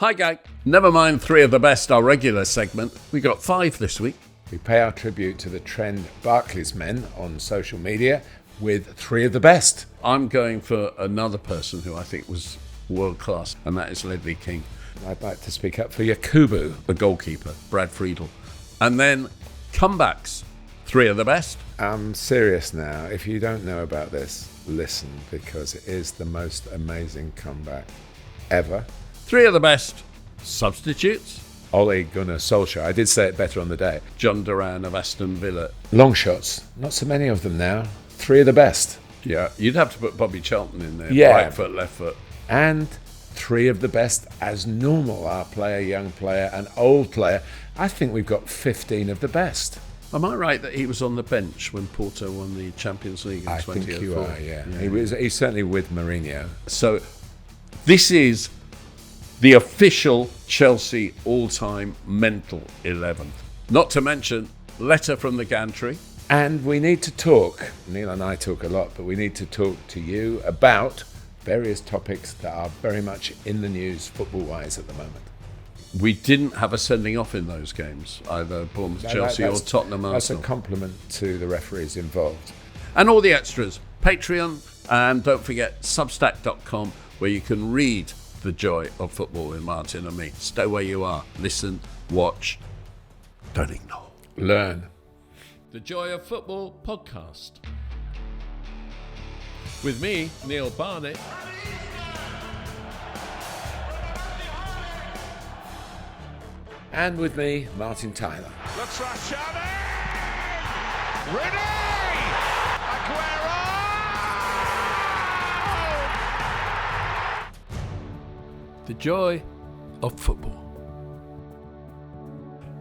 Hi gang. Never mind 3 of the best, our regular segment. We got 5 this week. We pay our tribute to the trend Barclaysmen on social media with 3 of the best. I'm going for another person who I think was world class, and that is Ledley King. I'd like to speak up for Yakubu, the goalkeeper, Brad Friedel. And then comebacks, 3 of the best. I'm serious now. If you don't know about this, listen, because it is the most amazing comeback ever. 3 of the best substitutes. Ole Gunnar Solskjaer. I did say it better on the day. John Duran of Aston Villa. Long shots. Not so many of them now. 3 of the best. Yeah, you'd have to put Bobby Charlton in there. Yeah. Right foot, left foot. And 3 of the best as normal. Our player, young player, and old player. I think we've got 15 of the best. Am I right that he was on the bench when Porto won the Champions League in 2004? I think you are, yeah. He's certainly with Mourinho. So this is the official Chelsea all-time mental 11. Not to mention, letter from the Gantry. And we need to talk, Neil and I talk a lot, but we need to talk to you about various topics that are very much in the news football-wise at the moment. We didn't have a sending off in those games, either Bournemouth, Chelsea or Tottenham Arsenal. That's a compliment to the referees involved. And all the extras, Patreon, and don't forget Substack.com, where you can read The Joy of Football with Martin and me. Stay where you are. Listen, watch, don't ignore. Learn. The Joy of Football podcast. With me, Neil Barnett. And with me, Martin Tyler. Looks like Shani! Ready! Aguero! The Joy of Football.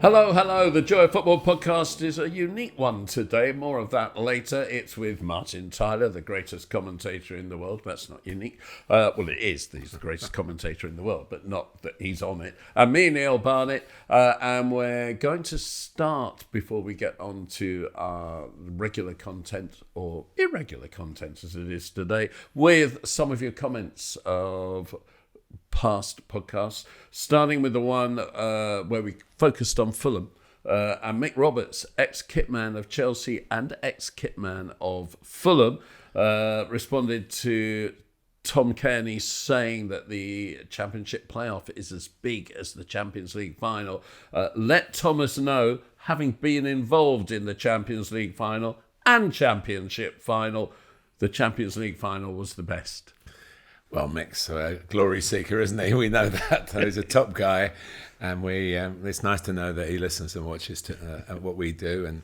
Hello. The Joy of Football podcast is a unique one today. More of that later. It's with Martin Tyler, the greatest commentator in the world. That's not unique. Well, it is. He's the greatest commentator in the world, but not that he's on it. And me, Neil Barnett. And we're going to start, before we get on to our regular content, or irregular content as it is today, with some of your comments of past podcasts, starting with the one where we focused on Fulham, and Mick Roberts, ex-kitman of Chelsea and ex-kitman of Fulham, responded to Tom Kearney saying that the Championship playoff is as big as the Champions League final. Let Thomas know, having been involved in the Champions League final and Championship final, the Champions League final was the best. Well, Mick's a glory seeker, isn't he? We know that. He's a top guy, and it's nice to know that he listens and watches what we do. And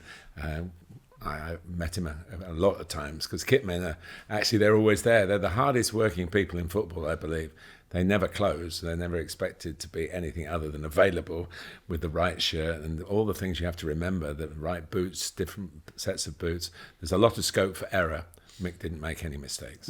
I met him a lot of times, because kitmen are actually, they're always there. They're the hardest working people in football, I believe. They never close. They're never expected to be anything other than available, with the right shirt and all the things you have to remember, the right boots, different sets of boots. There's a lot of scope for error. Mick didn't make any mistakes.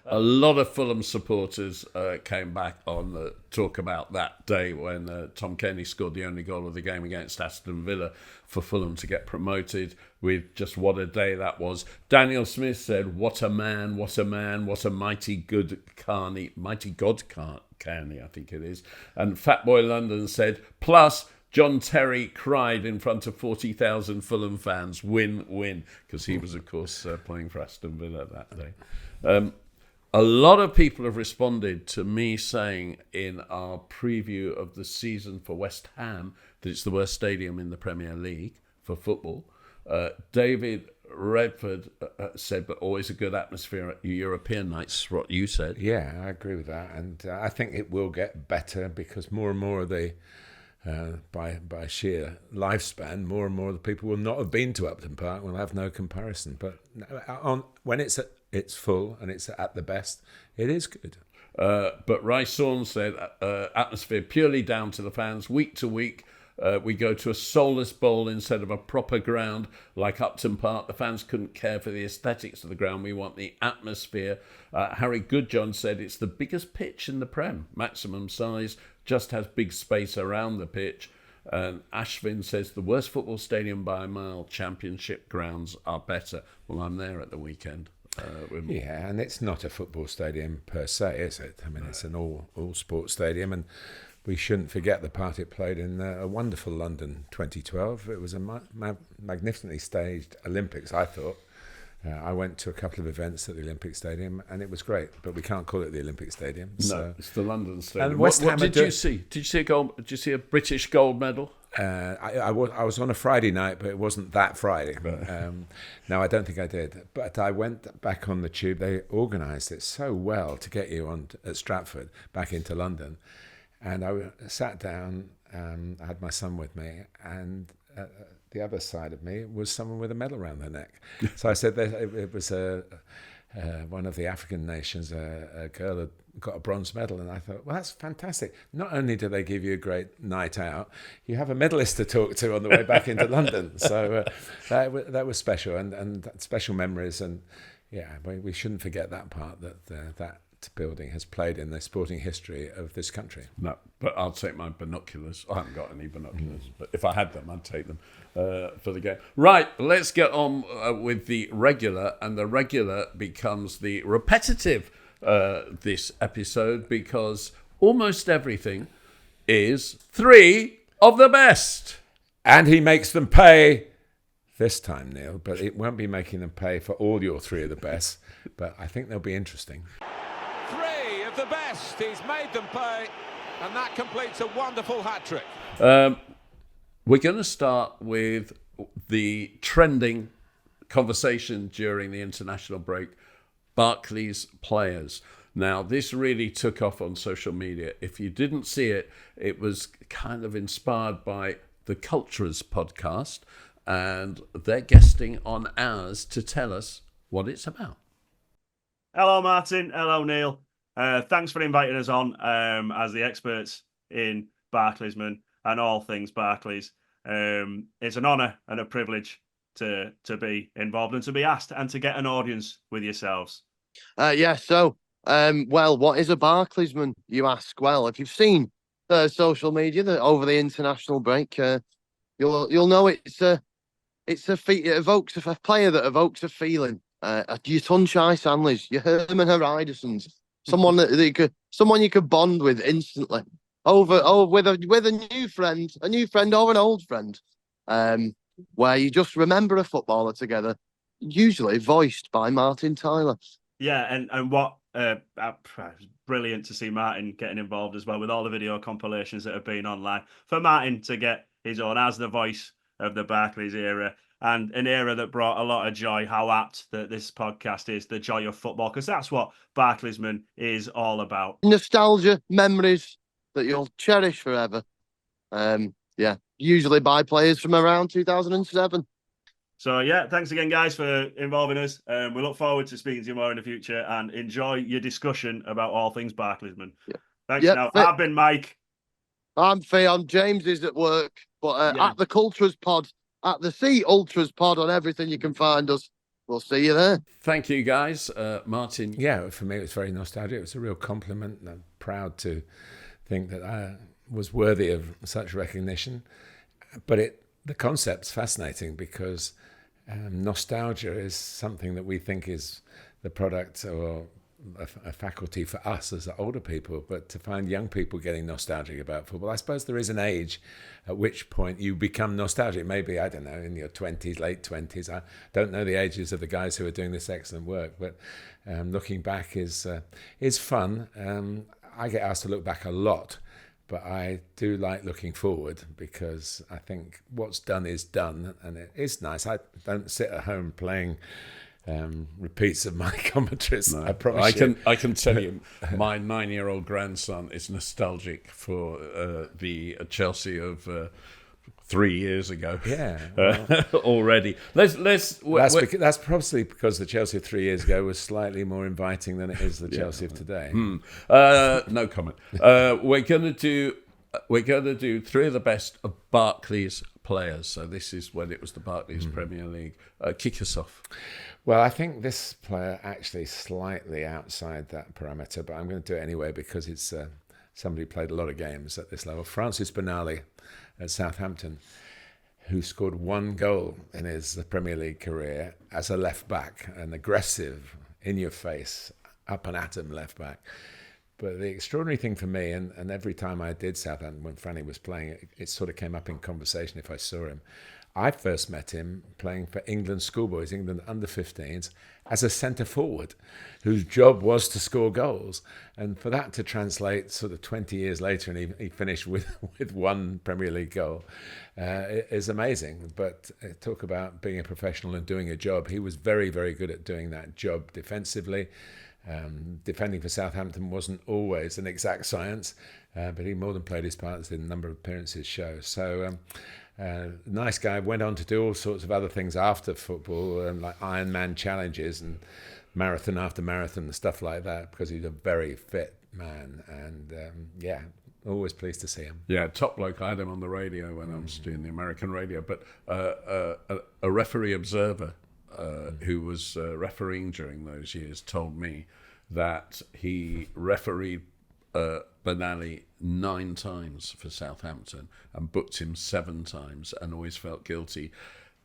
A lot of Fulham supporters came back on the talk about that day when Tom Kearney scored the only goal of the game against Aston Villa for Fulham to get promoted, with just what a day that was. Daniel Smith said, what a man, what a man, what a mighty God Kearney, I think it is. And Fatboy London said, plus John Terry cried in front of 40,000 Fulham fans. Win, because he was, of course, playing for Aston Villa that day. A lot of people have responded to me saying in our preview of the season for West Ham that it's the worst stadium in the Premier League for football. David Redford said, but always a good atmosphere at European nights, what you said. Yeah, I agree with that. And I think it will get better, because more and more of the by sheer lifespan, more and more of the people will not have been to Upton Park, will have no comparison. But when it's full and it's at the best, it is good. But Ry Sawn said, atmosphere purely down to the fans. Week to week, we go to a soulless bowl instead of a proper ground like Upton Park. The fans couldn't care for the aesthetics of the ground. We want the atmosphere. Harry Goodjohn said it's the biggest pitch in the Prem, maximum size, just has big space around the pitch. And Ashvin says the worst football stadium by a mile, Championship grounds are better. Well, I'm there at the weekend. And it's not a football stadium per se, is it? I mean, it's an all sports stadium, and we shouldn't forget the part it played in a wonderful London 2012. It was a magnificently staged Olympics, I thought. I went to a couple of events at the Olympic Stadium, and it was great. But we can't call it the Olympic Stadium. No, it's the London Stadium. And What did you see? Did you see a gold? Did you see a British gold medal? I was on a Friday night, but it wasn't that Friday. No, I don't think I did. But I went back on the tube. They organised it so well to get you on at Stratford back into London. And I sat down. I had my son with me, and the other side of me was someone with a medal around their neck. So I said that it was one of the African nations, a girl had got a bronze medal, and I thought, well, that's fantastic. Not only do they give you a great night out, you have a medalist to talk to on the way back into London. So that was special, and special memories. And yeah, we shouldn't forget that part, that building has played in the sporting history of this country. No, but I'll take my binoculars. I haven't got any binoculars, but if I had them, I'd take them for the game. Right, let's get on with the regular, and the regular becomes the repetitive this episode, because almost everything is three of the best. And he makes them pay this time, Neil, but it won't be making them pay for all your three of the best, but I think they'll be interesting. Three of the best. He's made them pay, and that completes a wonderful hat-trick. We're going to start with the trending conversation during the international break, Barclays players. Now, this really took off on social media. If you didn't see it, it was kind of inspired by the Cultures podcast, and they're guesting on ours to tell us what it's about. Hello, Martin. Hello, Neil. Thanks for inviting us on as the experts in Barclaysmen and all things Barclays. It's an honour and a privilege to be involved and to be asked and to get an audience with yourselves. Well, what is a Barclaysman, you ask? Well, if you've seen social media over the international break, you'll know it's a it evokes a player that evokes a feeling. Your Tunchai Sandleys, your Herman Hreidersons, someone someone you could bond with instantly with a new friend or an old friend, where you just remember a footballer together, usually voiced by Martin Tyler. Yeah, and what brilliant to see Martin getting involved as well with all the video compilations that have been online. For Martin to get his own as the voice of the Barclays era, and an era that brought a lot of joy. How apt that this podcast is, the joy of football, because that's what Barclaysmen is all about. Nostalgia, memories that you'll cherish forever. Usually by players from around 2007. So yeah, thanks again, guys, for involving us. We look forward to speaking to you more in the future, and enjoy your discussion about all things Barclaysmen. Yeah. Thanks. Now, I've been Mike. I'm Theon. James is at work, but at the Cultures pod, at the Sea Ultras pod, on everything you can find us. We'll see you there. Thank you, guys. Martin. Yeah, for me, it was very nostalgic. It was a real compliment, and I'm proud to think that I was worthy of such recognition. But the concept's fascinating, because nostalgia is something that we think is the product or a faculty for us as older people, but to find young people getting nostalgic about football, I suppose there is an age at which point you become nostalgic. Maybe, I don't know, in your 20s, late 20s. I don't know the ages of the guys who are doing this excellent work, but looking back is fun. I get asked to look back a lot, but I do like looking forward, because I think what's done is done, and it is nice. I don't sit at home playing repeats of my commentaries. No, I promise I can tell you, my 9-year-old grandson is nostalgic for the Chelsea of 3 years ago. Yeah, well, already. That's probably because the Chelsea of 3 years ago was slightly more inviting than it is the Chelsea of today. No comment. We're gonna do three of the best of Barclays players. So this is when it was the Barclays Premier League. Kick us off. Well, I think this player actually slightly outside that parameter, but I'm going to do it anyway because it's somebody who played a lot of games at this level. Francis Benali at Southampton, who scored one goal in his Premier League career as a left back, an aggressive, in-your-face, up and at 'em left back. But the extraordinary thing for me, and every time I did Southampton when Franny was playing, it sort of came up in conversation if I saw him. I first met him playing for England schoolboys, England under-15s, as a centre forward, whose job was to score goals. And for that to translate sort of 20 years later, and he finished with one Premier League goal, is amazing. But talk about being a professional and doing a job. He was very, very good at doing that job defensively. Defending for Southampton wasn't always an exact science, but he more than played his part, as the number of appearances show. So nice guy, went on to do all sorts of other things after football, like Ironman challenges and marathon after marathon and stuff like that, because he's a very fit man. And always pleased to see him. Yeah, top bloke. I had him on the radio when I was doing the American radio. But a referee observer who was refereeing during those years told me that he refereed Benali 9 times for Southampton and booked him 7 times, and always felt guilty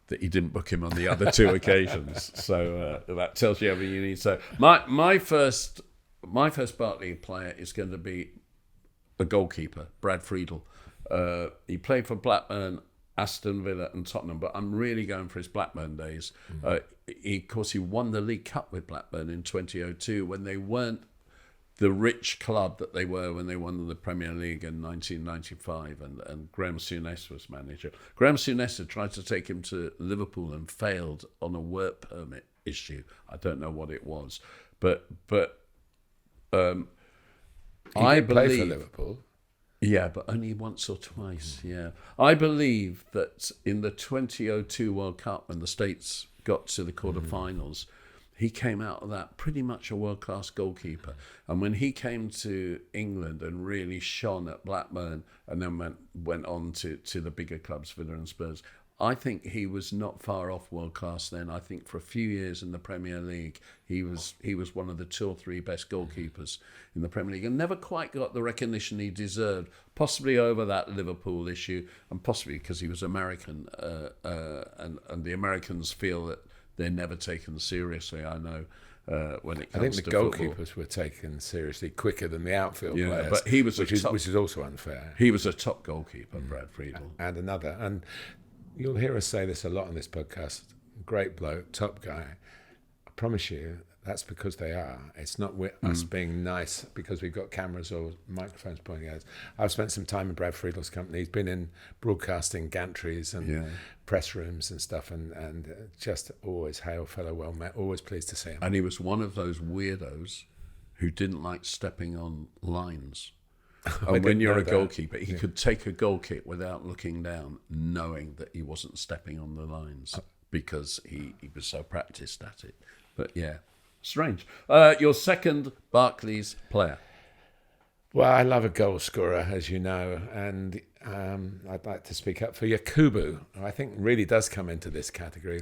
that he didn't book him on the other 2 occasions. So that tells you everything you need. So my first Barclays player is going to be a goalkeeper, Brad Friedel. He played for Blackburn, Aston Villa and Tottenham, but I'm really going for his Blackburn days. Of course, he won the League Cup with Blackburn in 2002 when they weren't the rich club that they were when they won the Premier League in 1995, and Graham Souness was manager. Graham Souness had tried to take him to Liverpool and failed on a work permit issue. I don't know what it was, but I believe for Liverpool. Yeah, but only once or twice. Yeah, I believe that in the 2002 World Cup, when the States got to the quarterfinals, he came out of that pretty much a world-class goalkeeper. And when he came to England and really shone at Blackburn, and then went on to the bigger clubs, Villa and Spurs, I think he was not far off world-class then. I think for a few years in the Premier League, he was one of the 2 or 3 best goalkeepers in the Premier League, and never quite got the recognition he deserved, possibly over that Liverpool issue, and possibly because he was American, and the Americans feel that they're never taken seriously, I know, when it comes to I think the football. goalkeepers were taken seriously quicker than the outfield players, but he was which is also unfair. He was a top goalkeeper, Brad Friedel. And you'll hear us say this a lot on this podcast, great bloke, top guy. I promise you, that's because they are. It's not us being nice because we've got cameras or microphones pointing at us. I've spent some time in Brad Friedel's company. He's been in broadcasting gantries and press rooms and stuff, and just always hail fellow, well met, always pleased to see him. And he was one of those weirdos who didn't like stepping on lines. And when you're a goalkeeper, he could take a goal kick without looking down, knowing that he wasn't stepping on the lines because he was so practiced at it. But yeah, strange. Your second Barclays player. Well, I love a goal scorer, as you know, and I'd like to speak up for Yakubu, who I think really does come into this category.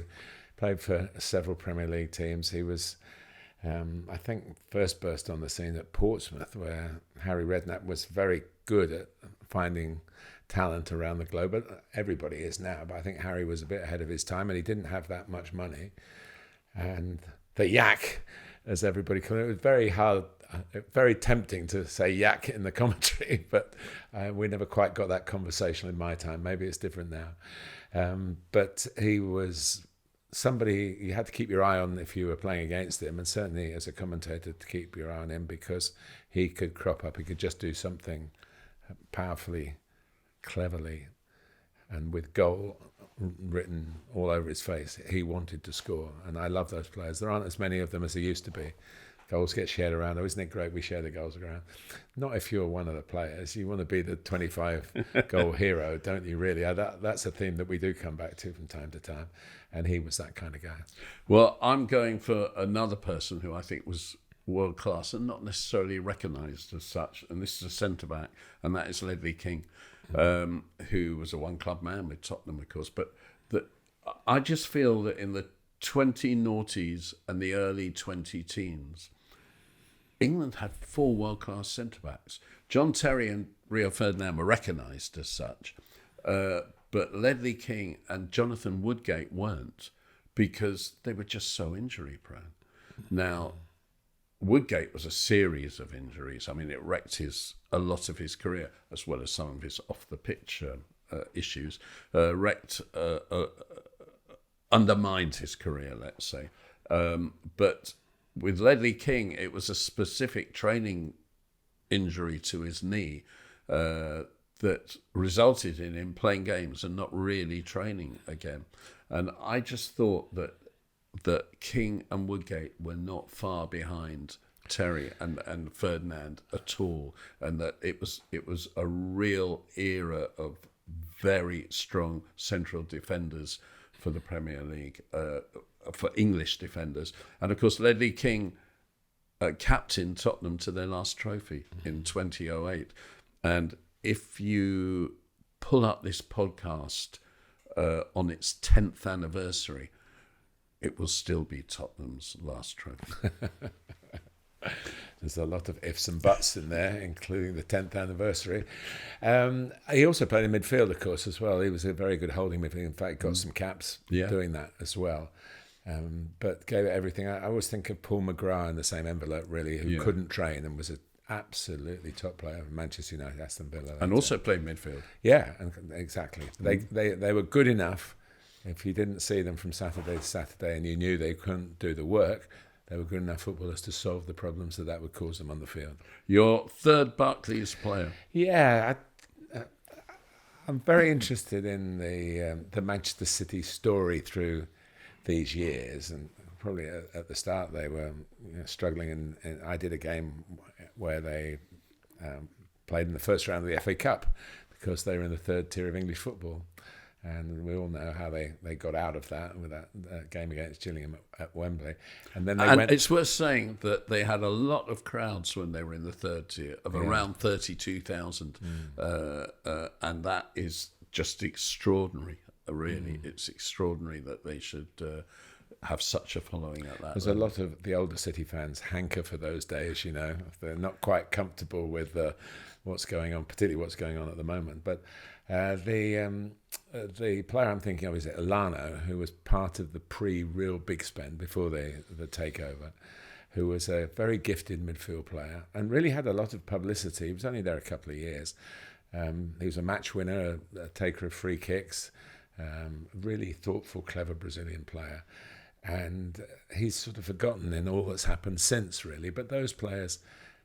Played for several Premier League teams. He was, I think, first burst on the scene at Portsmouth, where Harry Redknapp was very good at finding talent around the globe. But everybody is now. But I think Harry was a bit ahead of his time, and he didn't have that much money. And the yak, as everybody called it, it was very hard, very tempting to say yak in the commentary, but we never quite got that conversation in my time. Maybe it's different now. But he was somebody you had to keep your eye on if you were playing against him, and certainly as a commentator to keep your eye on him, because he could crop up. He could just do something powerfully, cleverly, and with goal written all over his face. He wanted to score, and I love those players. There aren't as many of them as there used to be. Goals get shared around. Oh, isn't it great we share the goals around? Not if you're one of the players. You want to be the 25-goal hero, don't you, really? That's a theme that we do come back to from time to time, and he was that kind of guy. Well, I'm going for another person who I think was world-class and not necessarily recognised as such, and this is a centre-back, and that is Ledley King, who was a one-club man with Tottenham, of course, but I just feel that in the 20 noughties and the early 20 teens, England had 4 world-class centre-backs. John Terry and Rio Ferdinand were recognised as such, but Ledley King and Jonathan Woodgate weren't, because they were just so injury-prone. Now, Woodgate was a series of injuries. I mean, it wrecked a lot of his career, as well as some of his off the pitch issues. Undermined his career, let's say. But with Ledley King, it was a specific training injury to his knee that resulted in him playing games and not really training again. And I just thought that King and Woodgate were not far behind Terry and Ferdinand at all, and that it was a real era of very strong central defenders for the Premier League, for English defenders. And of course, Ledley King captained Tottenham to their last trophy in 2008. And if you pull up this podcast on its 10th anniversary, it will still be Tottenham's last trophy. There's a lot of ifs and buts in there, including the 10th anniversary. He also played in midfield, of course, as well. He was a very good holding midfield. In fact, got some caps doing that as well. But gave it everything. I always think of Paul McGrath in the same envelope, really, who couldn't train and was an absolutely top player of Manchester United, Aston Villa. And also played midfield. Yeah, exactly. They were good enough. If you didn't see them from Saturday to Saturday and you knew they couldn't do the work, they were good enough footballers to solve the problems that would cause them on the field. Your third Barclays player? Yeah, I'm very interested in the Manchester City story through these years, and probably at the start they were struggling. And I did a game where they played in the first round of the FA Cup because they were in the third tier of English football. And we all know how they got out of that with that game against Gillingham at Wembley. And then it's worth saying that they had a lot of crowds when they were in the third tier of around 32,000. And that is just extraordinary, really. It's extraordinary that they should have such a following at that. There's a lot of the older City fans hanker for those days, They're not quite comfortable with what's going on, particularly what's going on at the moment. But the player I'm thinking of is Elano, who was part of the pre-real big spend before the takeover, who was a very gifted midfield player and really had a lot of publicity. He was only there a couple of years. He was a match winner, a taker of free kicks, really thoughtful, clever Brazilian player. And he's sort of forgotten in all that's happened since, really. But those players,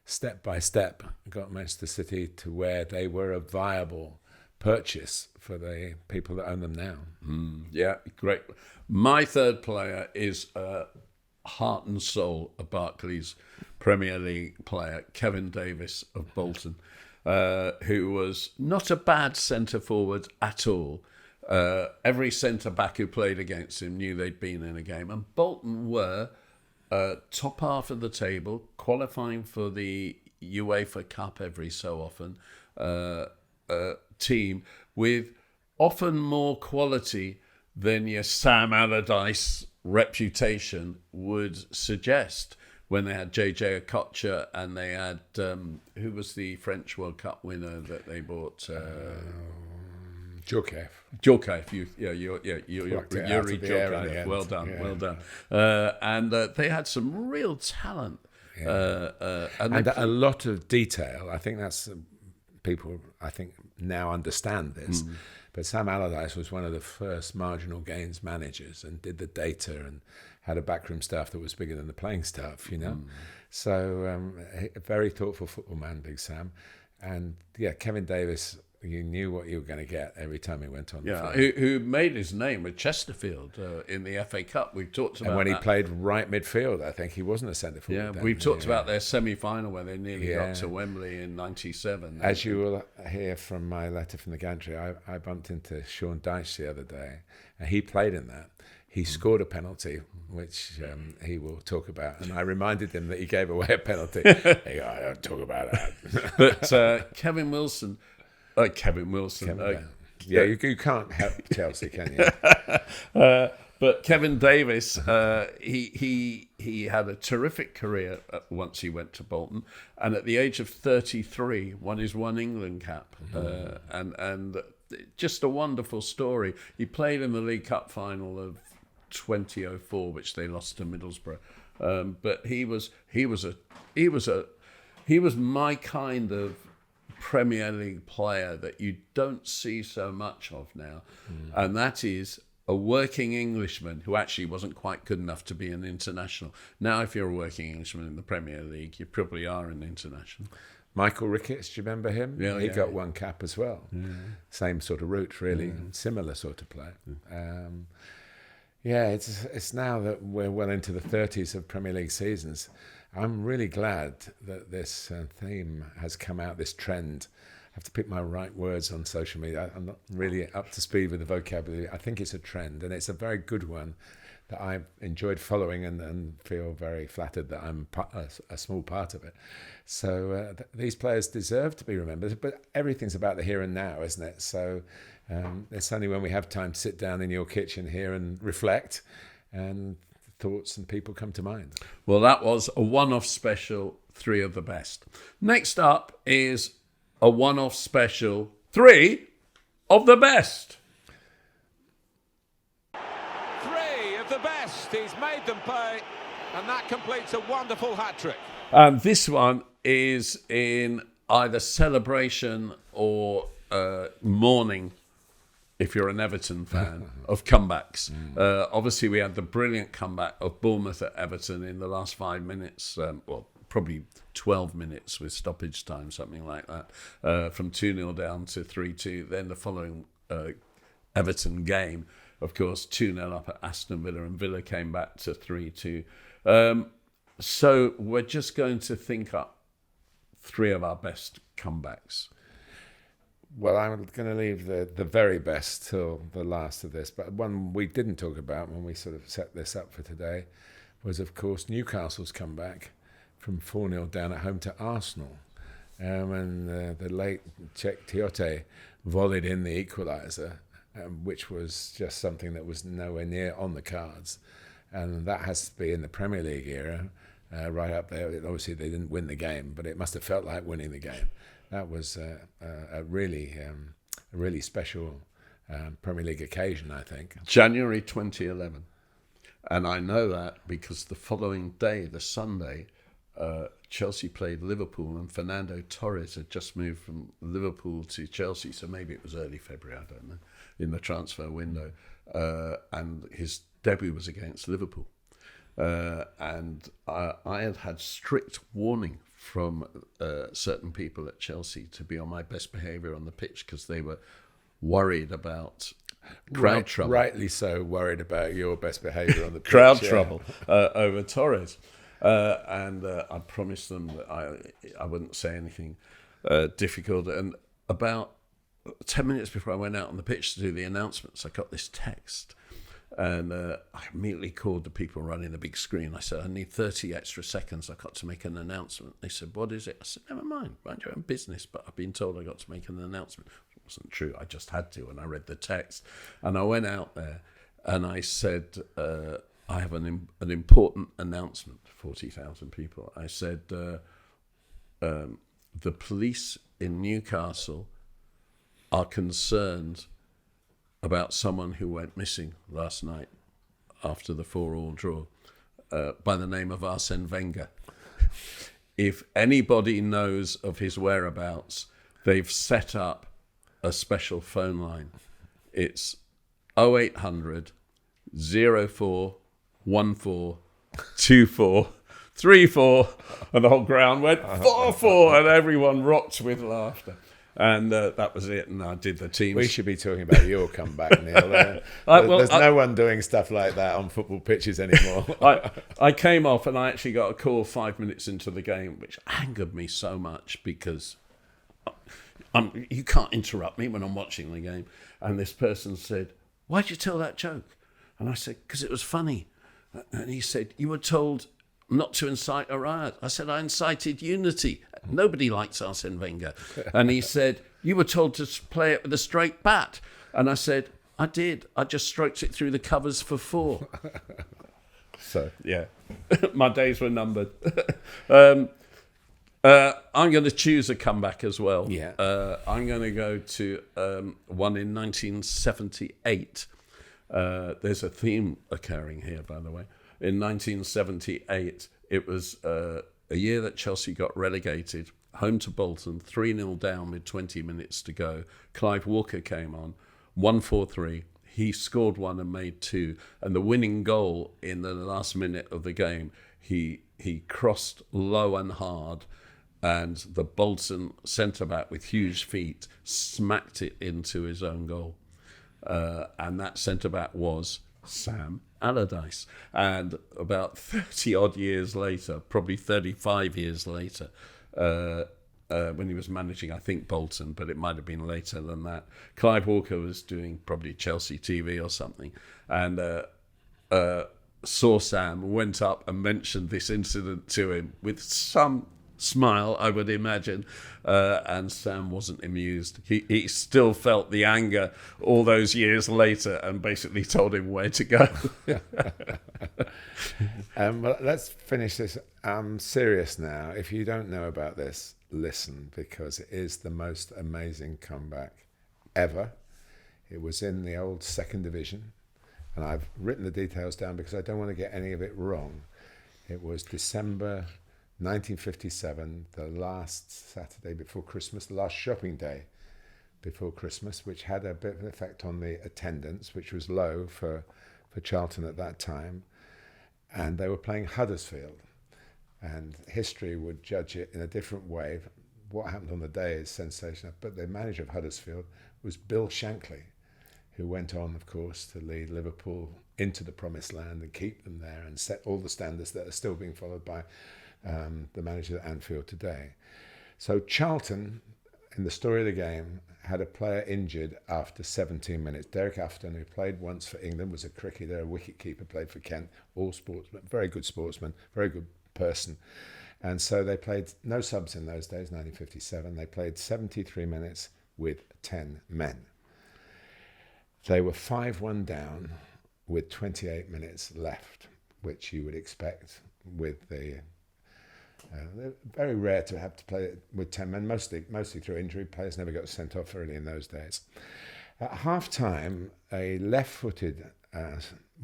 step by step, got Manchester City to where they were a viable purchase for the people that own them now. Yeah, great. My third player is heart and soul, a Barclays Premier League player, Kevin Davis of Bolton, who was not a bad centre-forward at all. Every centre-back who played against him knew they'd been in a game. And Bolton were top half of the table, qualifying for the UEFA Cup every so often, team with often more quality than your Sam Allardyce reputation would suggest. When they had JJ Okocha and they had who was the French World Cup winner that they bought? Djorkaeff. Djorkaeff, Yuri Djorkaeff. Well done. And they had some real talent. And a lot of detail. I think that's people, now understand this. But Sam Allardyce was one of the first marginal gains managers and did the data and had a backroom staff that was bigger than the playing staff, So a very thoughtful football man, Big Sam. And Kevin Davis, you knew what you were going to get every time he went on the field. Who made his name with Chesterfield in the FA Cup. We've talked about and when that. he played right midfield, I think he wasn't a centre forward. We've talked about their semi-final where they nearly got to Wembley in '97. As you will hear from my letter from the Gantry, I bumped into Sean Dyche the other day, and he played in that. He scored a penalty, which he will talk about, and I reminded him that he gave away a penalty. I don't talk about that. But Kevin Wilson. You can't help Chelsea, can you? But Kevin Davis, he had a terrific career once he went to Bolton, and at the age of 33, won his one England cap, and just a wonderful story. He played in the League Cup final of 2004, which they lost to Middlesbrough. But he was my kind of Premier League player that you don't see so much of now, and that is a working Englishman who actually wasn't quite good enough to be an international. Now, if you're a working Englishman in the Premier League, you probably are an international. Michael Ricketts, do you remember him? Yeah, he got one cap as well. Yeah. Same sort of route, really. Similar sort of player. It's now that we're well into the 30s of Premier League seasons. I'm really glad that this theme has come out, this trend. I have to pick my right words on social media. I'm not really up to speed with the vocabulary. I think it's a trend, and it's a very good one that I've enjoyed following and feel very flattered that I'm a small part of it. So these players deserve to be remembered, but everything's about the here and now, isn't it? So it's only when we have time to sit down in your kitchen here and reflect, and thoughts and people come to mind. Well, that was a one-off special, 3 of the best. Next up is a one-off special, 3 of the best. 3 of the best. He's made them pay, and that completes a wonderful hat-trick. And this one is in either celebration or mourning, if you're an Everton fan, of comebacks. Obviously, we had the brilliant comeback of Bournemouth at Everton in the last 5 minutes, probably 12 minutes with stoppage time, something like that, from 2-0 down to 3-2. Then the following Everton game, of course, 2-0 up at Aston Villa, and Villa came back to 3-2. So we're just going to think up 3 of our best comebacks. Well, I'm going to leave the very best till the last of this. But one we didn't talk about when we sort of set this up for today was, of course, Newcastle's comeback from 4-0 down at home to Arsenal. And the late Czech Tiote volleyed in the equaliser, which was just something that was nowhere near on the cards. And that has to be in the Premier League era, right up there. Obviously, they didn't win the game, but it must have felt like winning the game. That was a really special Premier League occasion, I think. January 2011. And I know that because the following day, the Sunday, Chelsea played Liverpool, and Fernando Torres had just moved from Liverpool to Chelsea, so maybe it was early February, I don't know, in the transfer window. And his debut was against Liverpool. And I had had strict warning from certain people at Chelsea to be on my best behaviour on the pitch because they were worried about crowd trouble. Rightly so, worried about your best behaviour on the pitch. Crowd trouble over Torres. And I promised them that I wouldn't say anything difficult. And about 10 minutes before I went out on the pitch to do the announcements, I got this text. And I immediately called the people running the big screen. I said, I need 30 extra seconds. I've got to make an announcement. They said, what is it? I said, never mind, mind your own business. But I've been told I got to make an announcement. It wasn't true. I just had to. And I read the text. And I went out there and I said, I have an important announcement to 40,000 people. I said, the police in Newcastle are concerned about someone who went missing last night after the 4-4 draw by the name of Arsene Wenger. If anybody knows of his whereabouts, they've set up a special phone line. It's 0800 04 14 24 34, and the whole ground went 4-4, and everyone rocked with laughter. And that was it, and I did the teams. We should be talking about your comeback, Neil. There's no one doing stuff like that on football pitches anymore. I came off and I actually got a call 5 minutes into the game, which angered me so much because you can't interrupt me when I'm watching the game. And this person said, why'd you tell that joke? And I said, because it was funny. And he said, you were told not to incite a riot. I said, I incited unity. Nobody likes Arsene Wenger. And he said, you were told to play it with a straight bat. And I said, I did. I just stroked it through the covers for 4. So, yeah, my days were numbered. I'm going to choose a comeback as well. Yeah. I'm going to go to one in 1978. There's a theme occurring here, by the way. in 1978. It was a year that Chelsea got relegated, home to Bolton, 3-0 down with 20 minutes to go. Clive Walker came on, 1-4-3. He scored one and made two. And the winning goal in the last minute of the game, he crossed low and hard, and the Bolton centre-back with huge feet smacked it into his own goal. And that centre-back was Sam Allardyce. And about 30-odd years later, probably 35 years later, when he was managing, I think, Bolton, but it might have been later than that, Clive Walker was doing probably Chelsea TV or something, and saw Sam, went up and mentioned this incident to him with some smile, I would imagine, and Sam wasn't amused. He still felt the anger all those years later and basically told him where to go. Well, let's finish this. I'm serious now. If you don't know about this, listen, because it is the most amazing comeback ever. It was in the old second division, and I've written the details down because I don't want to get any of it wrong. It was December 1957, the last Saturday before Christmas, the last shopping day before Christmas, which had a bit of an effect on the attendance, which was low for Charlton at that time. And they were playing Huddersfield. And history would judge it in a different way. What happened on the day is sensational. But the manager of Huddersfield was Bill Shankly, who went on, of course, to lead Liverpool into the promised land and keep them there and set all the standards that are still being followed by the manager at Anfield today. So Charlton, in the story of the game, had a player injured after 17 minutes. Derek Afton, who played once for England, was a cricketer, a wicket-keeper, played for Kent, all sportsmen, very good sportsman, very good person. And so they played no subs in those days, 1957. They played 73 minutes with 10 men. They were 5-1 down with 28 minutes left, which you would expect with the... very rare to have to play with 10 men, mostly through injury. Players never got sent off early in those days. At half-time, a left-footed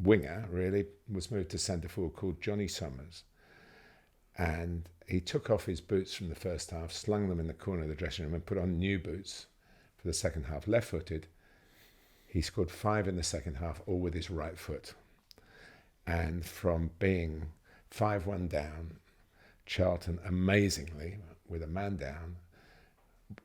winger, really, was moved to centre forward called Johnny Summers. And he took off his boots from the first half, slung them in the corner of the dressing room and put on new boots for the second half. Left-footed, he scored 5 in the second half, all with his right foot. And from being 5-1 down, Charlton, amazingly, with a man down,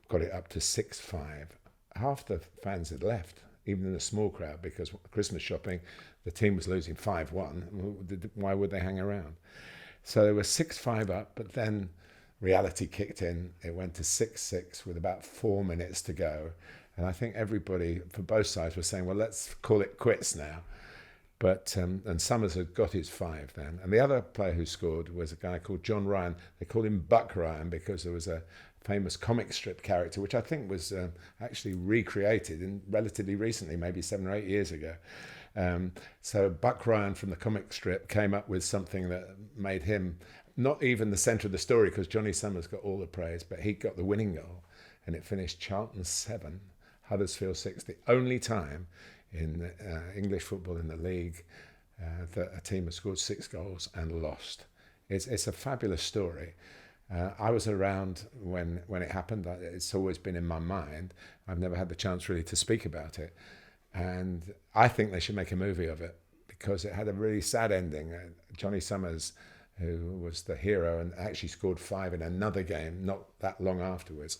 got it up to 6-5. Half the fans had left, even in a small crowd, because Christmas shopping, the team was losing 5-1. Why would they hang around? So they were 6-5 up, but then reality kicked in. It went to 6-6 with about 4 minutes to go. And I think everybody, for both sides, was saying, well, let's call it quits now. But and Summers had got his 5 then. And the other player who scored was a guy called John Ryan. They called him Buck Ryan because there was a famous comic strip character, which I think was actually recreated in relatively recently, maybe 7 or 8 years ago. So Buck Ryan from the comic strip came up with something that made him not even the centre of the story, because Johnny Summers got all the praise, but he got the winning goal. And it finished Charlton 7, Huddersfield 6, the only time in English football in the league that a team has scored 6 goals and lost. It's a fabulous story. I was around when it happened. It's always been in my mind. I've never had the chance really to speak about it. And I think they should make a movie of it because it had a really sad ending. Johnny Summers, who was the hero and actually scored 5 in another game not that long afterwards,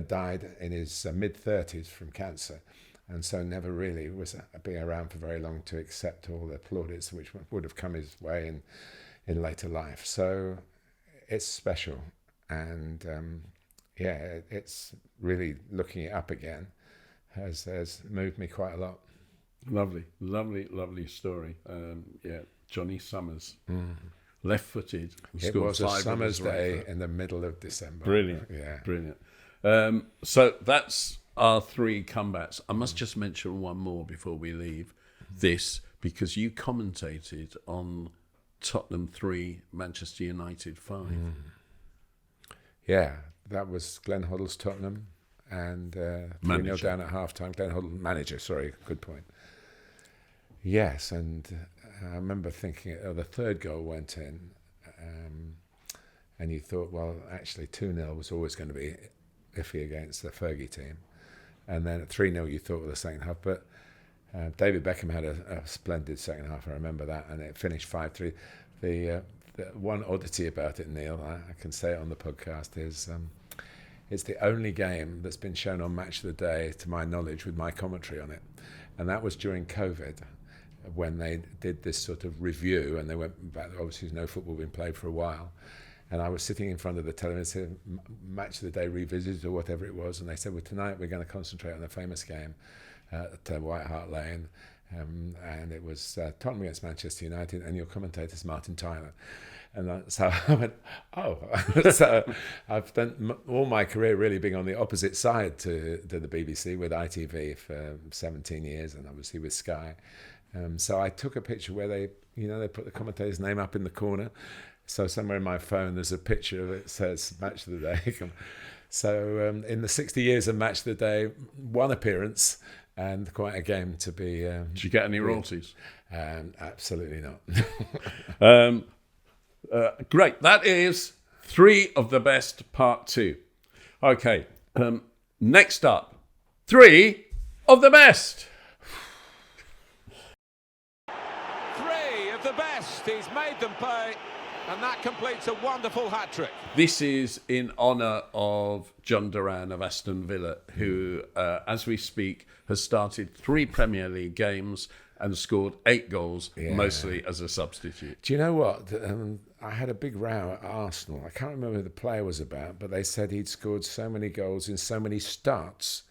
died in his mid-30s from cancer. And so never really was being around for very long to accept all the plaudits which would have come his way in later life. So it's special. And it's really looking it up again has moved me quite a lot. Lovely story. Johnny Summers, left-footed. It was a summer's day in the middle of December. Brilliant. So that's our 3 comebacks. I must just mention one more before we leave this, because you commentated on Tottenham 3, Manchester United 5. Yeah, that was Glenn Hoddle's Tottenham, and 3-0 down at half-time. Glenn Hoddle, manager, sorry, good point. Yes, and I remember thinking, the third goal went in, and you thought, well, actually 2-0 was always going to be iffy against the Fergie team. And then at 3-0 you thought of the second half. But David Beckham had a splendid second half, I remember that, and it finished 5-3. The one oddity about it, Neil, I can say it on the podcast, is it's the only game that's been shown on Match of the Day, to my knowledge, with my commentary on it. And that was during COVID, when they did this sort of review, and they went back, obviously no football had been played for a while. And I was sitting in front of the television, Match of the Day Revisited or whatever it was, and they said, well, tonight we're going to concentrate on the famous game at White Hart Lane. And it was Tottenham against Manchester United, and your commentator's Martin Tyler. And so I went, oh. So I've done all my career really being on the opposite side to the BBC, with ITV for 17 years, and obviously with Sky. So I took a picture where they put the commentator's name up in the corner. So somewhere in my phone there's a picture of it that says Match of the Day. So in the 60 years of Match of the Day, one appearance and quite a game to be. Did you get any royalties? Absolutely not. Great. That is 3 of the Best Part 2. Okay. Next up, 3 of the Best. 3 of the best. He's made them pay. And that completes a wonderful hat-trick. This is in honour of John Duran of Aston Villa, who, as we speak, has started 3 Premier League games and scored 8 goals, mostly as a substitute. Do you know what? I had a big row at Arsenal. I can't remember who the player was about, but they said he'd scored so many goals in so many starts,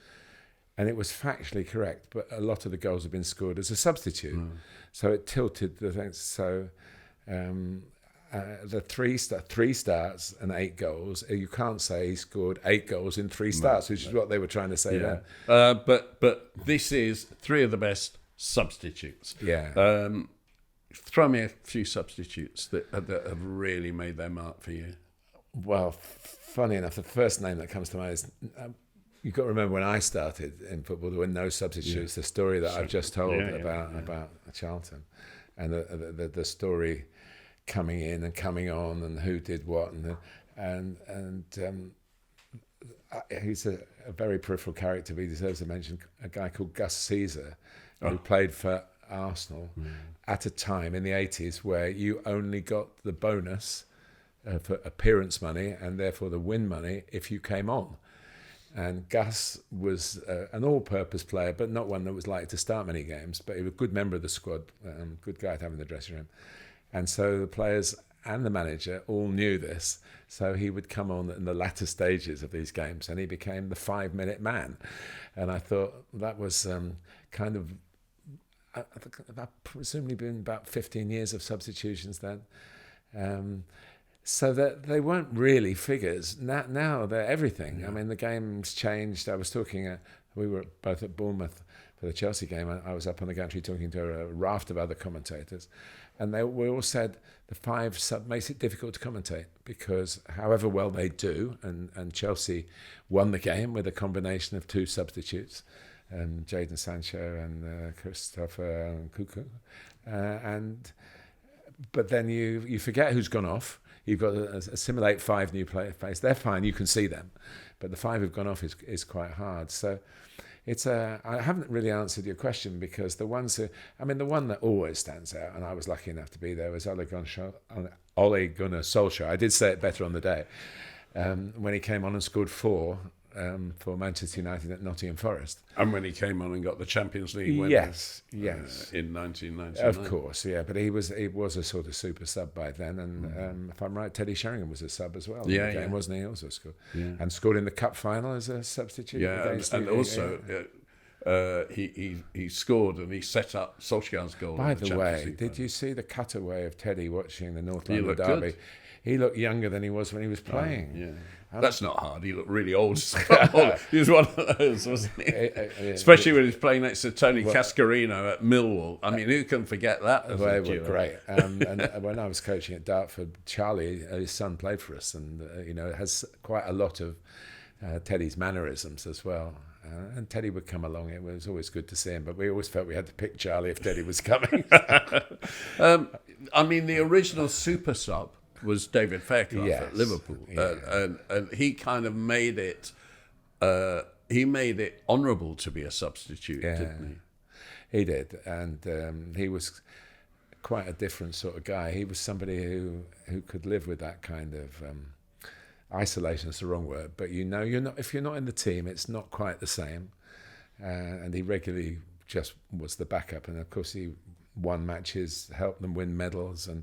and it was factually correct, but a lot of the goals have been scored as a substitute. So it tilted the thing. So... the three starts and 8 goals. You can't say he scored 8 goals in 3 starts, which is what they were trying to say then. But this is 3 of the best substitutes. Yeah. Throw me a few substitutes that have really made their mark for you. Well, funny enough, the first name that comes to mind is. You've got to remember when I started in football, there were no substitutes. The story that I've just told about Charlton, and the story coming in and coming on, and who did what, and he's a very peripheral character, but he deserves a mention. A guy called Gus Caesar, who played for Arsenal at a time in the 80s where you only got the bonus for appearance money and therefore the win money if you came on. And Gus was an all-purpose player, but not one that was likely to start many games, but he was a good member of the squad, good guy to have in the dressing room. And so the players and the manager all knew this. So he would come on in the latter stages of these games, and he became the 5-minute man. And I thought that was kind of, I think that presumably been about 15 years of substitutions then. So that they weren't really figures. Now they're everything. I mean, the game's changed. I was talking, we were both at Bournemouth for the Chelsea game. I was up on the Gantry talking to a raft of other commentators. And we all said the 5 sub makes it difficult to commentate because however well they do, and Chelsea won the game with a combination of 2 substitutes, Jadon Sancho and Christopher Nkunku. But then you forget who's gone off. You've got to assimilate 5 new players. They're fine, you can see them. But the 5 who've gone off is quite hard. So I haven't really answered your question because the one that always stands out, and I was lucky enough to be there, was Ole Gunnar Solskjaer. I did say it better on the day. When he came on and scored 4 for Manchester United at Nottingham Forest. And when he came on and got the Champions League win. Yes. In 1999. Of course, yeah. But he was a sort of super sub by then. And if I'm right, Teddy Sheringham was a sub as well. Yeah, in the game, wasn't he? He also scored. Yeah. And scored in the cup final as a substitute. Yeah, and also... he scored and he set up Solskjaer's goal. By the way, did you see the cutaway of Teddy watching the North London looked derby? good. He looked younger than he was when he was playing. Yeah. That's not hard. He looked really old. He was one of those, wasn't he? Especially when he was playing next to Tony Cascarino at Millwall. I mean, who can forget that? They were great. And when I was coaching at Dartford, Charlie, his son, played for us, and has quite a lot of Teddy's mannerisms as well. And Teddy would come along. It was always good to see him, but we always felt we had to pick Charlie if Teddy was coming. I mean, the original super sub was David Fairclough Yes. at Liverpool, Yeah. and he kind of made it. He made it honourable to be a substitute, didn't He did, and he was quite a different sort of guy. He was somebody who could live with that kind of isolation. Is the wrong word, but you're not, if you're not in the team, it's not quite the same. And he regularly just was the backup, and of course he won matches, helped them win medals, and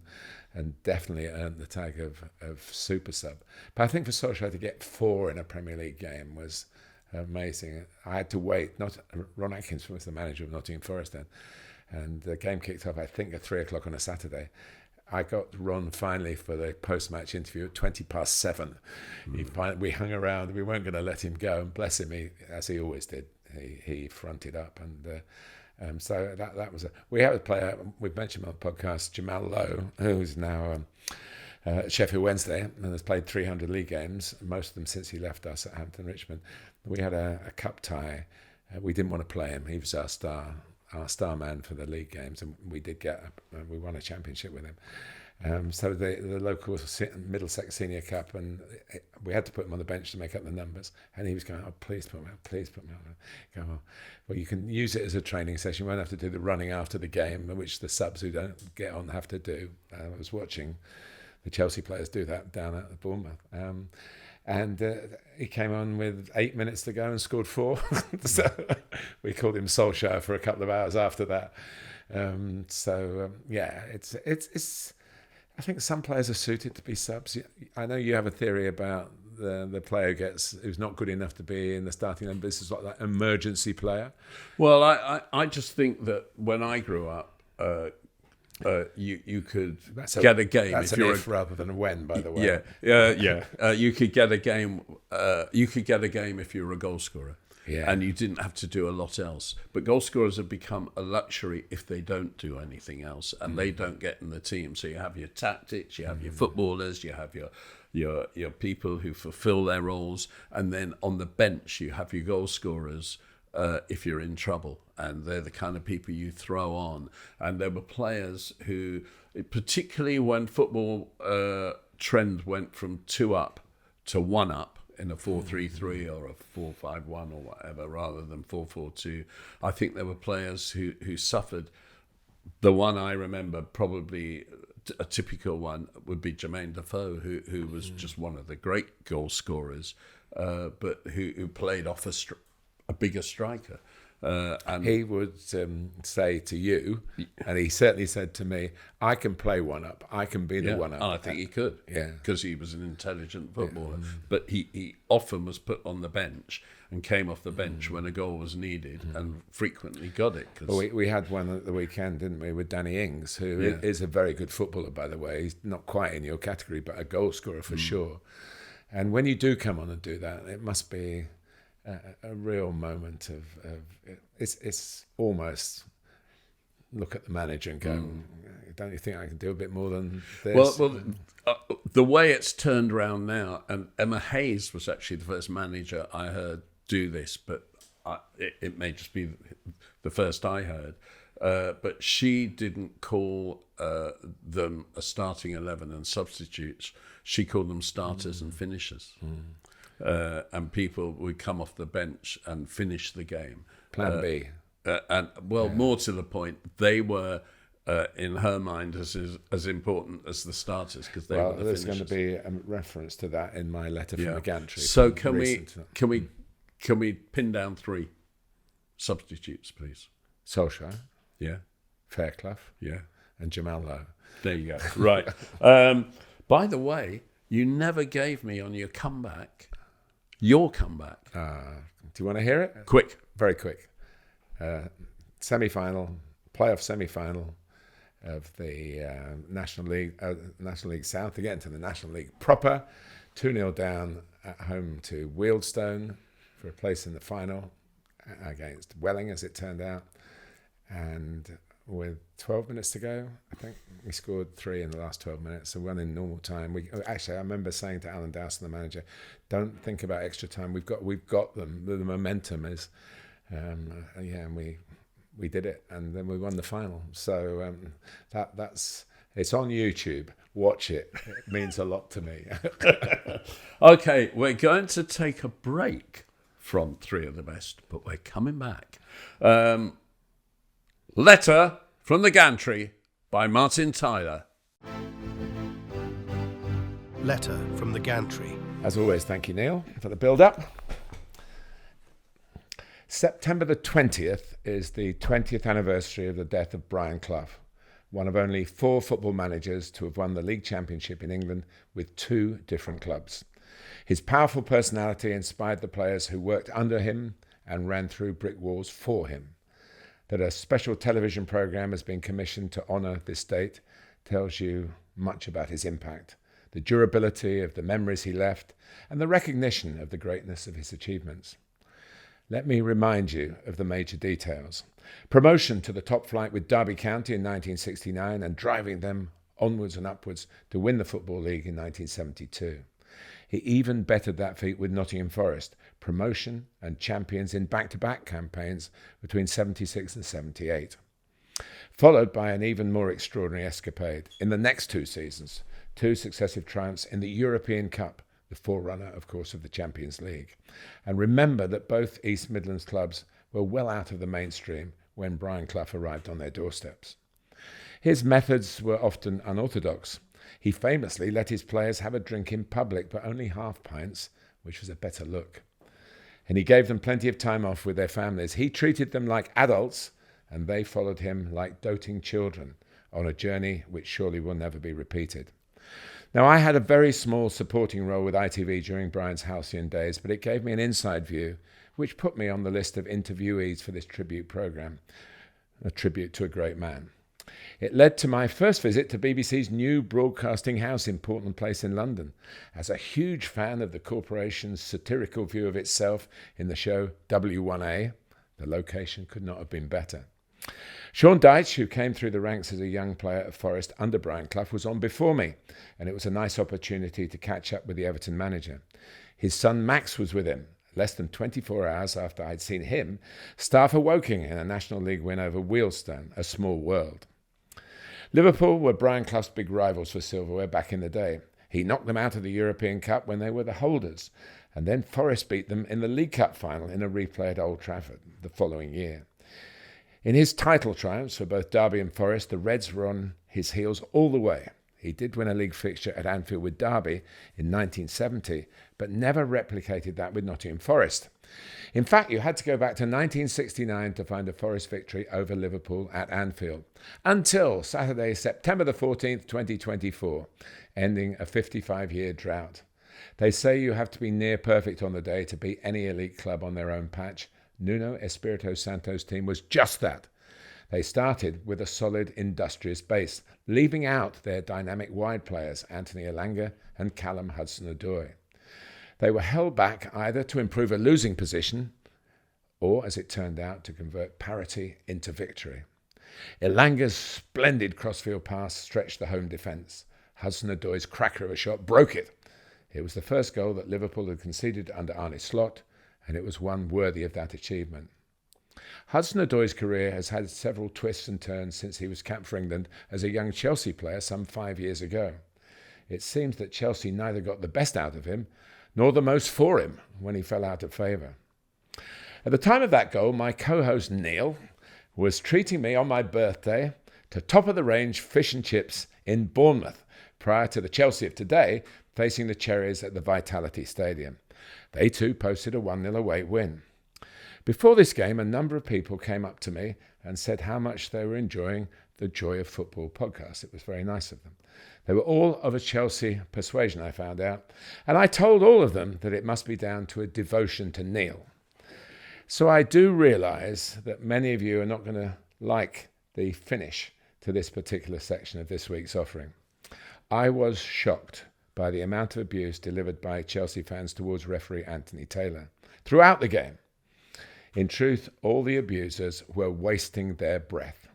definitely earned the tag of super sub. But I think for Solskjaer to get 4 in a Premier League game was amazing. I had to wait. Ron Atkins was the manager of Nottingham Forest then, and the game kicked off, I think, at 3:00 on a Saturday. I got Ron finally for the post-match interview at 7:20. We hung around. We weren't going to let him go, and bless him, as he always did, he fronted up, and so that was we had a player we've mentioned on the podcast, Jamal Lowe, who's now at Sheffield Wednesday and has played 300 league games, most of them since he left us at Hampton Richmond. We had a cup tie. We didn't want to play him. He was our star man for the league games, and we won a championship with him. So the local Middlesex Senior Cup, and we had to put him on the bench to make up the numbers. And he was going, "Oh, please put me on, please put me on." Go, well, you can use it as a training session. You won't have to do the running after the game, which the subs who don't get on have to do. I was watching the Chelsea players do that down at Bournemouth. And he came on with 8 minutes to go and scored 4. So we called him Solskjaer for a couple of hours after that. It's. I think some players are suited to be subs. I know you have a theory about the player who's not good enough to be in the starting line. This is like that emergency player. Well, I just think that when I grew up, you could get a game. That's if an you're if rather than a when, by the way. Yeah. You could get a game. You could get a game if you were a goal scorer. Yeah. And you didn't have to do a lot else. But goal scorers have become a luxury if they don't do anything else and they don't get in the team. So you have your tactics, you have your footballers, you have your people who fulfill their roles, and then on the bench you have your goal scorers if you're in trouble. And they're the kind of people you throw on. And there were players who, particularly when football trend went from 2 up to 1 up, in a 4-3-3 or a 4-5-1 or whatever, rather than 4-4-2. I think there were players who suffered. The one I remember, probably a typical one, would be Jermaine Defoe, who was just one of the great goal scorers, but who played off a bigger striker. And he would say to you, and he certainly said to me, "I can play 1 up. I can be the 1 up." I think he could, because he was an intelligent footballer. But he often was put on the bench and came off the bench when a goal was needed, and frequently got it. Well, we had one at the weekend, didn't we, with Danny Ings, who is a very good footballer, by the way. He's not quite in your category, but a goal scorer for sure. And when you do come on and do that, it must be a real moment of it's almost look at the manager and go, don't you think I can do a bit more than this? Well, the way it's turned around now, and Emma Hayes was actually the first manager I heard do this, but it may just be the first I heard. But she didn't call them a starting 11 and substitutes. She called them starters and finishers. And people would come off the bench and finish the game. Plan B. More to the point, they were, in her mind, as important as the starters, because they were the there's finishers. going to be a reference to that in my letter from the Gantry. So can we pin down 3 substitutes, please? Solskjaer, Yeah, Fairclough, yeah. and Jamal Lowe. There you go. Right. By the way, you never gave me on your comeback. Your comeback. Do you want to hear it? Quick. Very quick. Playoff semi-final of the National League South to get into the National League proper. 2-0 down at home to Wealdstone for a place in the final against Welling, as it turned out. And with 12 minutes to go. I think we scored 3 in the last 12 minutes, so one in normal time. I remember saying to Alan Dowson, the manager, "Don't think about extra time. We've got them. The momentum is, and we did it, and then we won the final. So that's it's on YouTube. Watch it. It means a lot to me." Okay, we're going to take a break from Three of the Best, but we're coming back. Letter from the Gantry by Martin Tyler. Letter from the Gantry. As always, thank you, Neil, for the build-up. September the 20th is the 20th anniversary of the death of Brian Clough, one of only 4 football managers to have won the league championship in England with 2 different clubs. His powerful personality inspired the players who worked under him and ran through brick walls for him. That a special television programme has been commissioned to honour this date tells you much about his impact, the durability of the memories he left, and the recognition of the greatness of his achievements. Let me remind you of the major details. Promotion to the top flight with Derby County in 1969 and driving them onwards and upwards to win the Football League in 1972. He even bettered that feat with Nottingham Forest, promotion and champions in back-to-back campaigns between 76 and 78. Followed by an even more extraordinary escapade in the next 2 seasons, 2 successive triumphs in the European Cup, the forerunner, of course, of the Champions League. And remember that both East Midlands clubs were well out of the mainstream when Brian Clough arrived on their doorsteps. His methods were often unorthodox. He famously let his players have a drink in public, but only half pints, which was a better look. And he gave them plenty of time off with their families. He treated them like adults, and they followed him like doting children on a journey which surely will never be repeated. Now, I had a very small supporting role with ITV during Brian's halcyon days, but it gave me an inside view, which put me on the list of interviewees for this tribute programme, a tribute to a great man. It led to my first visit to BBC's new broadcasting house in Portland Place in London. As a huge fan of the corporation's satirical view of itself in the show W1A, the location could not have been better. Sean Dyche, who came through the ranks as a young player at Forest under Brian Clough, was on before me, and it was a nice opportunity to catch up with the Everton manager. His son Max was with him. Less than 24 hours after I'd seen him staff a Woking in a National League win over Wealdstone, a small world. Liverpool were Brian Clough's big rivals for silverware back in the day. He knocked them out of the European Cup when they were the holders, and then Forest beat them in the League Cup final in a replay at Old Trafford the following year. In his title triumphs for both Derby and Forest, the Reds were on his heels all the way. He did win a league fixture at Anfield with Derby in 1970, but never replicated that with Nottingham Forest. In fact, you had to go back to 1969 to find a Forest victory over Liverpool at Anfield, until Saturday, September the 14th, 2024, ending a 55-year drought. They say you have to be near perfect on the day to beat any elite club on their own patch. Nuno Espirito Santo's team was just that. They started with a solid, industrious base, leaving out their dynamic wide players, Anthony Elanga and Callum Hudson-Odoi. They were held back either to improve a losing position or, as it turned out, to convert parity into victory. Elanga's splendid crossfield pass stretched the home defence. Hudson-Odoi's cracker of a shot broke it. It was the first goal that Liverpool had conceded under Arne Slot, and it was one worthy of that achievement. Hudson-Odoi's career has had several twists and turns since he was capped for England as a young Chelsea player some 5 years ago. It seems that Chelsea neither got the best out of him nor the most for him when he fell out of favour. At the time of that goal, my co-host Neil was treating me on my birthday to top-of-the-range fish and chips in Bournemouth, prior to the Chelsea of today facing the Cherries at the Vitality Stadium. They too posted a 1-0 away win. Before this game, a number of people came up to me and said how much they were enjoying the Joy of Football podcast. It was very nice of them. They were all of a Chelsea persuasion, I found out, and I told all of them that it must be down to a devotion to Neil. So I do realise that many of you are not going to like the finish to this particular section of this week's offering. I was shocked by the amount of abuse delivered by Chelsea fans towards referee Anthony Taylor throughout the game. In truth, all the abusers were wasting their breath.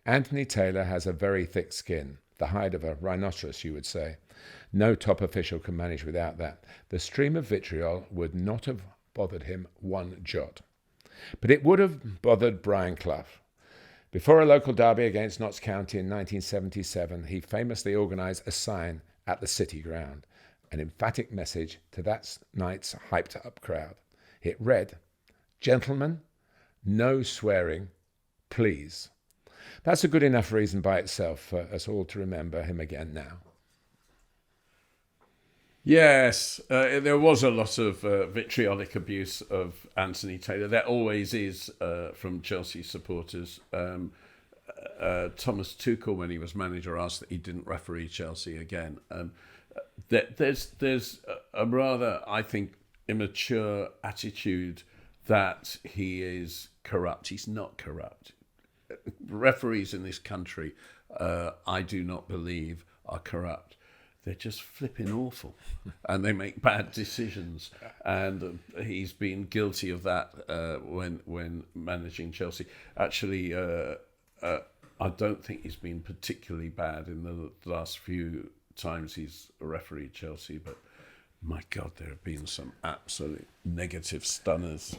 Anthony Taylor has a very thick skin, the hide of a rhinoceros, you would say. No top official can manage without that. The stream of vitriol would not have bothered him one jot. But it would have bothered Brian Clough. Before a local derby against Notts County in 1977, he famously organised a sign at the City Ground, an emphatic message to that night's hyped-up crowd. It read, "Gentlemen, no swearing, please." That's a good enough reason by itself for us all to remember him again now. Yes, there was a lot of vitriolic abuse of Anthony Taylor. There always is from Chelsea supporters. Thomas Tuchel, when he was manager, asked that he didn't referee Chelsea again. There's a rather, I think, immature attitude that he is corrupt. He's not corrupt. Referees in this country, I do not believe, are corrupt. They're just flipping awful, and they make bad decisions. And he's been guilty of that when managing Chelsea. Actually, I don't think he's been particularly bad in the last few times he's refereed Chelsea. But my God, there have been some absolute negative stunners.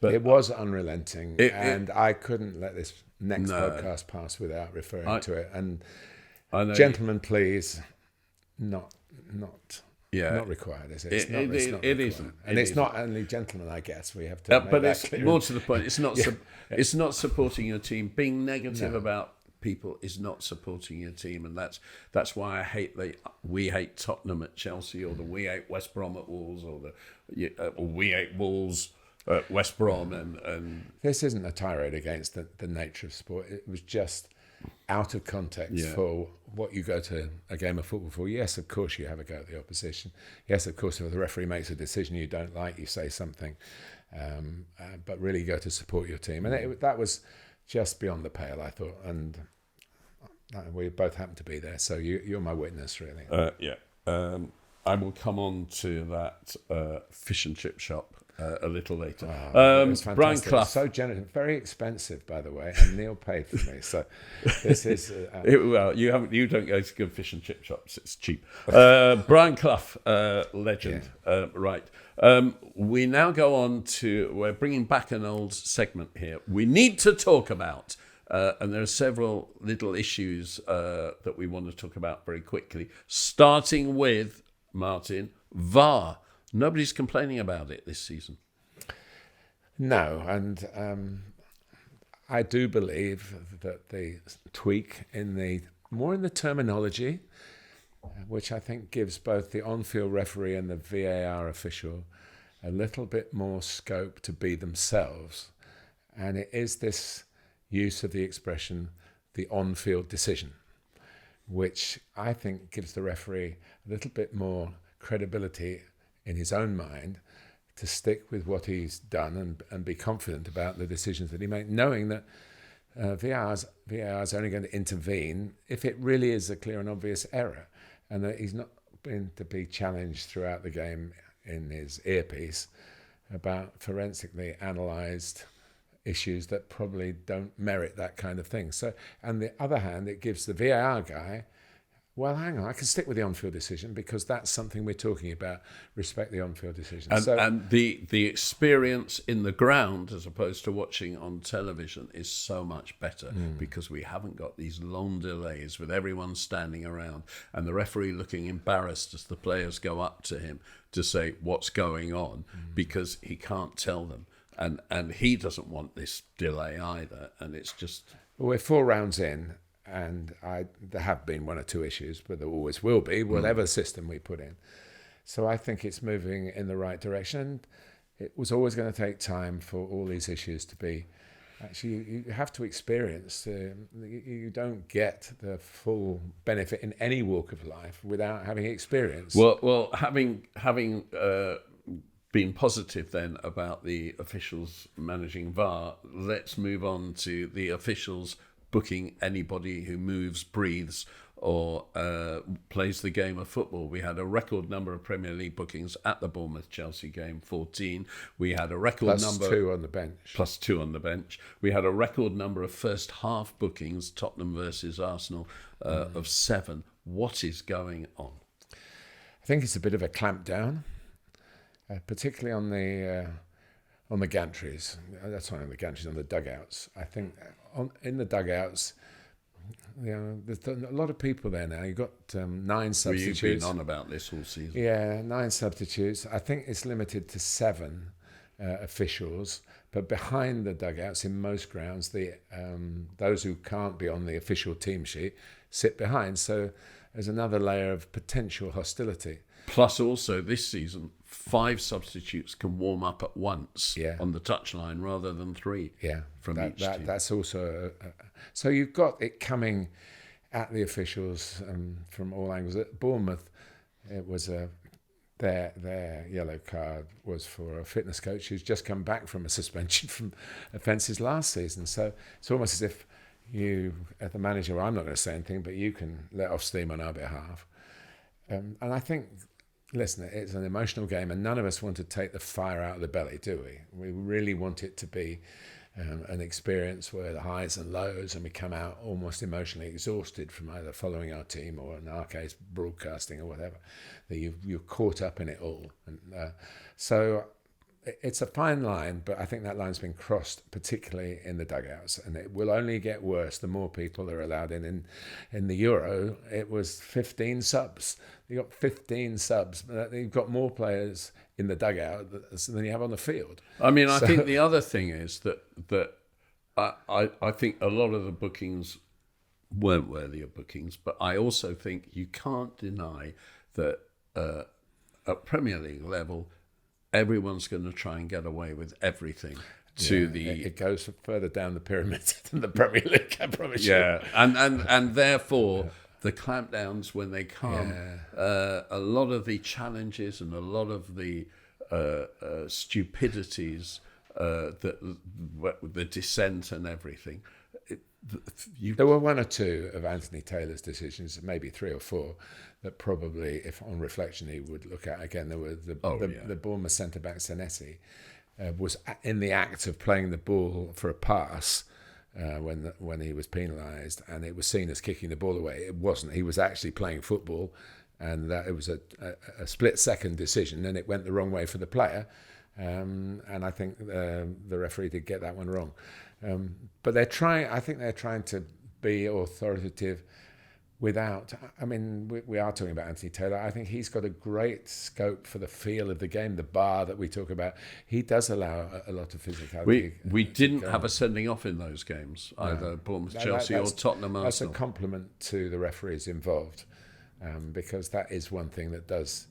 But it was unrelenting, and I couldn't let this next podcast pass without referring to it. And gentlemen, please, not required, is it? It's not required. And it's not only gentlemen, I guess. We have to make but that it's clear. more to the point. It's not. It's not supporting your team. Being negative about people is not supporting your team, and that's why I hate we hate Tottenham at Chelsea, or we hate West Brom at Wolves, or we hate Wolves at West Brom. And this isn't a tirade against the nature of sport. It was just out of context for what you go to a game of football for. Yes, of course you have a go at the opposition. Yes, of course, if the referee makes a decision you don't like, you say something. But really you go to support your team. And that was just beyond the pale, I thought. And we both happened to be there, so you're my witness, really. I will come on to that fish and chip shop a little later. It was fantastic. Brian Clough. So generous, very expensive, by the way, and Neil paid for me. So this is well, you don't go to good fish and chip shops. It's cheap. Brian Clough, legend, right? We now go on to, we're bringing back an old segment here. We need to talk about. And there are several little issues that we want to talk about very quickly, starting with, Martin, VAR. Nobody's complaining about it this season. No, and I do believe that the tweak in the terminology, which I think gives both the on-field referee and the VAR official a little bit more scope to be themselves, and it is this use of the expression, the on-field decision, which I think gives the referee a little bit more credibility in his own mind to stick with what he's done and be confident about the decisions that he makes, knowing that VAR is only going to intervene if it really is a clear and obvious error, and that he's not been to be challenged throughout the game in his earpiece about forensically analysed issues that probably don't merit that kind of thing. So, on the other hand, it gives the VAR guy, well, hang on, I can stick with the on-field decision because that's something we're talking about, respect the on-field decision. And the experience in the ground, as opposed to watching on television, is so much better because we haven't got these long delays with everyone standing around and the referee looking embarrassed as the players go up to him to say what's going on because he can't tell them. And he doesn't want this delay either. And it's just... We're 4 rounds in, and there have been 1 or 2 issues, but there always will be, whatever system we put in. So I think it's moving in the right direction. And it was always going to take time for all these issues to be... Actually, you have to experience. You don't get the full benefit in any walk of life without having experience. Well, having been positive then about the officials managing VAR, let's move on to the officials booking anybody who moves, breathes or plays the game of football. We had a record number of Premier League bookings at the Bournemouth-Chelsea game, 14. We had a record number... +2 on the bench. +2 on the bench. We had a record number of first half bookings, Tottenham versus Arsenal, of 7. What is going on? I think it's a bit of a clampdown, particularly on the gantries. That's not on the gantries, on the dugouts. I think in the dugouts, there's a lot of people there now. You've got 9 substitutes. You've been on about this all season. Yeah, 9 substitutes. I think it's limited to 7 officials. But behind the dugouts, in most grounds, those who can't be on the official team sheet sit behind. So there's another layer of potential hostility. Plus, also this season, 5 substitutes can warm up at once on the touchline rather than 3 from each team. That's also... so you've got it coming at the officials from all angles. At Bournemouth, it was their yellow card was for a fitness coach who's just come back from a suspension from offences last season. So it's almost as if you, as the manager, I'm not going to say anything, but you can let off steam on our behalf. And I think... Listen, it's an emotional game, and none of us want to take the fire out of the belly, do we? We really want it to be an experience where the highs and lows, and we come out almost emotionally exhausted from either following our team or, in our case, broadcasting or whatever. That you're caught up in it all. And so it's a fine line, but I think that line's been crossed, particularly in the dugouts, and it will only get worse the more people are allowed in. In the Euro, it was 15 subs. You got 15 subs. You've got more players in the dugout than you have on the field. I mean, I think the other thing is that I think a lot of the bookings weren't worthy of bookings, but I also think you can't deny that at Premier League level, everyone's going to try and get away with everything. It goes further down the pyramid than the Premier League, I promise you. Yeah, and therefore... The clampdowns, when they come, a lot of the challenges and a lot of the stupidities, the dissent and everything. There were 1 or 2 of Anthony Taylor's decisions, maybe 3 or 4, that probably, if on reflection, he would look at again. There were the Bournemouth centre-back Senesi was in the act of playing the ball for a pass. When he was penalised, and it was seen as kicking the ball away. It wasn't. He was actually playing football, and that it was a split-second decision, and it went the wrong way for the player. And I think the referee did get that one wrong. But they're trying. I think they're trying to be authoritative without. I mean, we are talking about Anthony Taylor. I think he's got a great scope for the feel of the game, the bar that we talk about. He does allow a lot of physicality. We didn't have a sending off in those games, either Bournemouth, Chelsea or Tottenham, Arsenal. That's a compliment to the referees involved, because that is one thing that does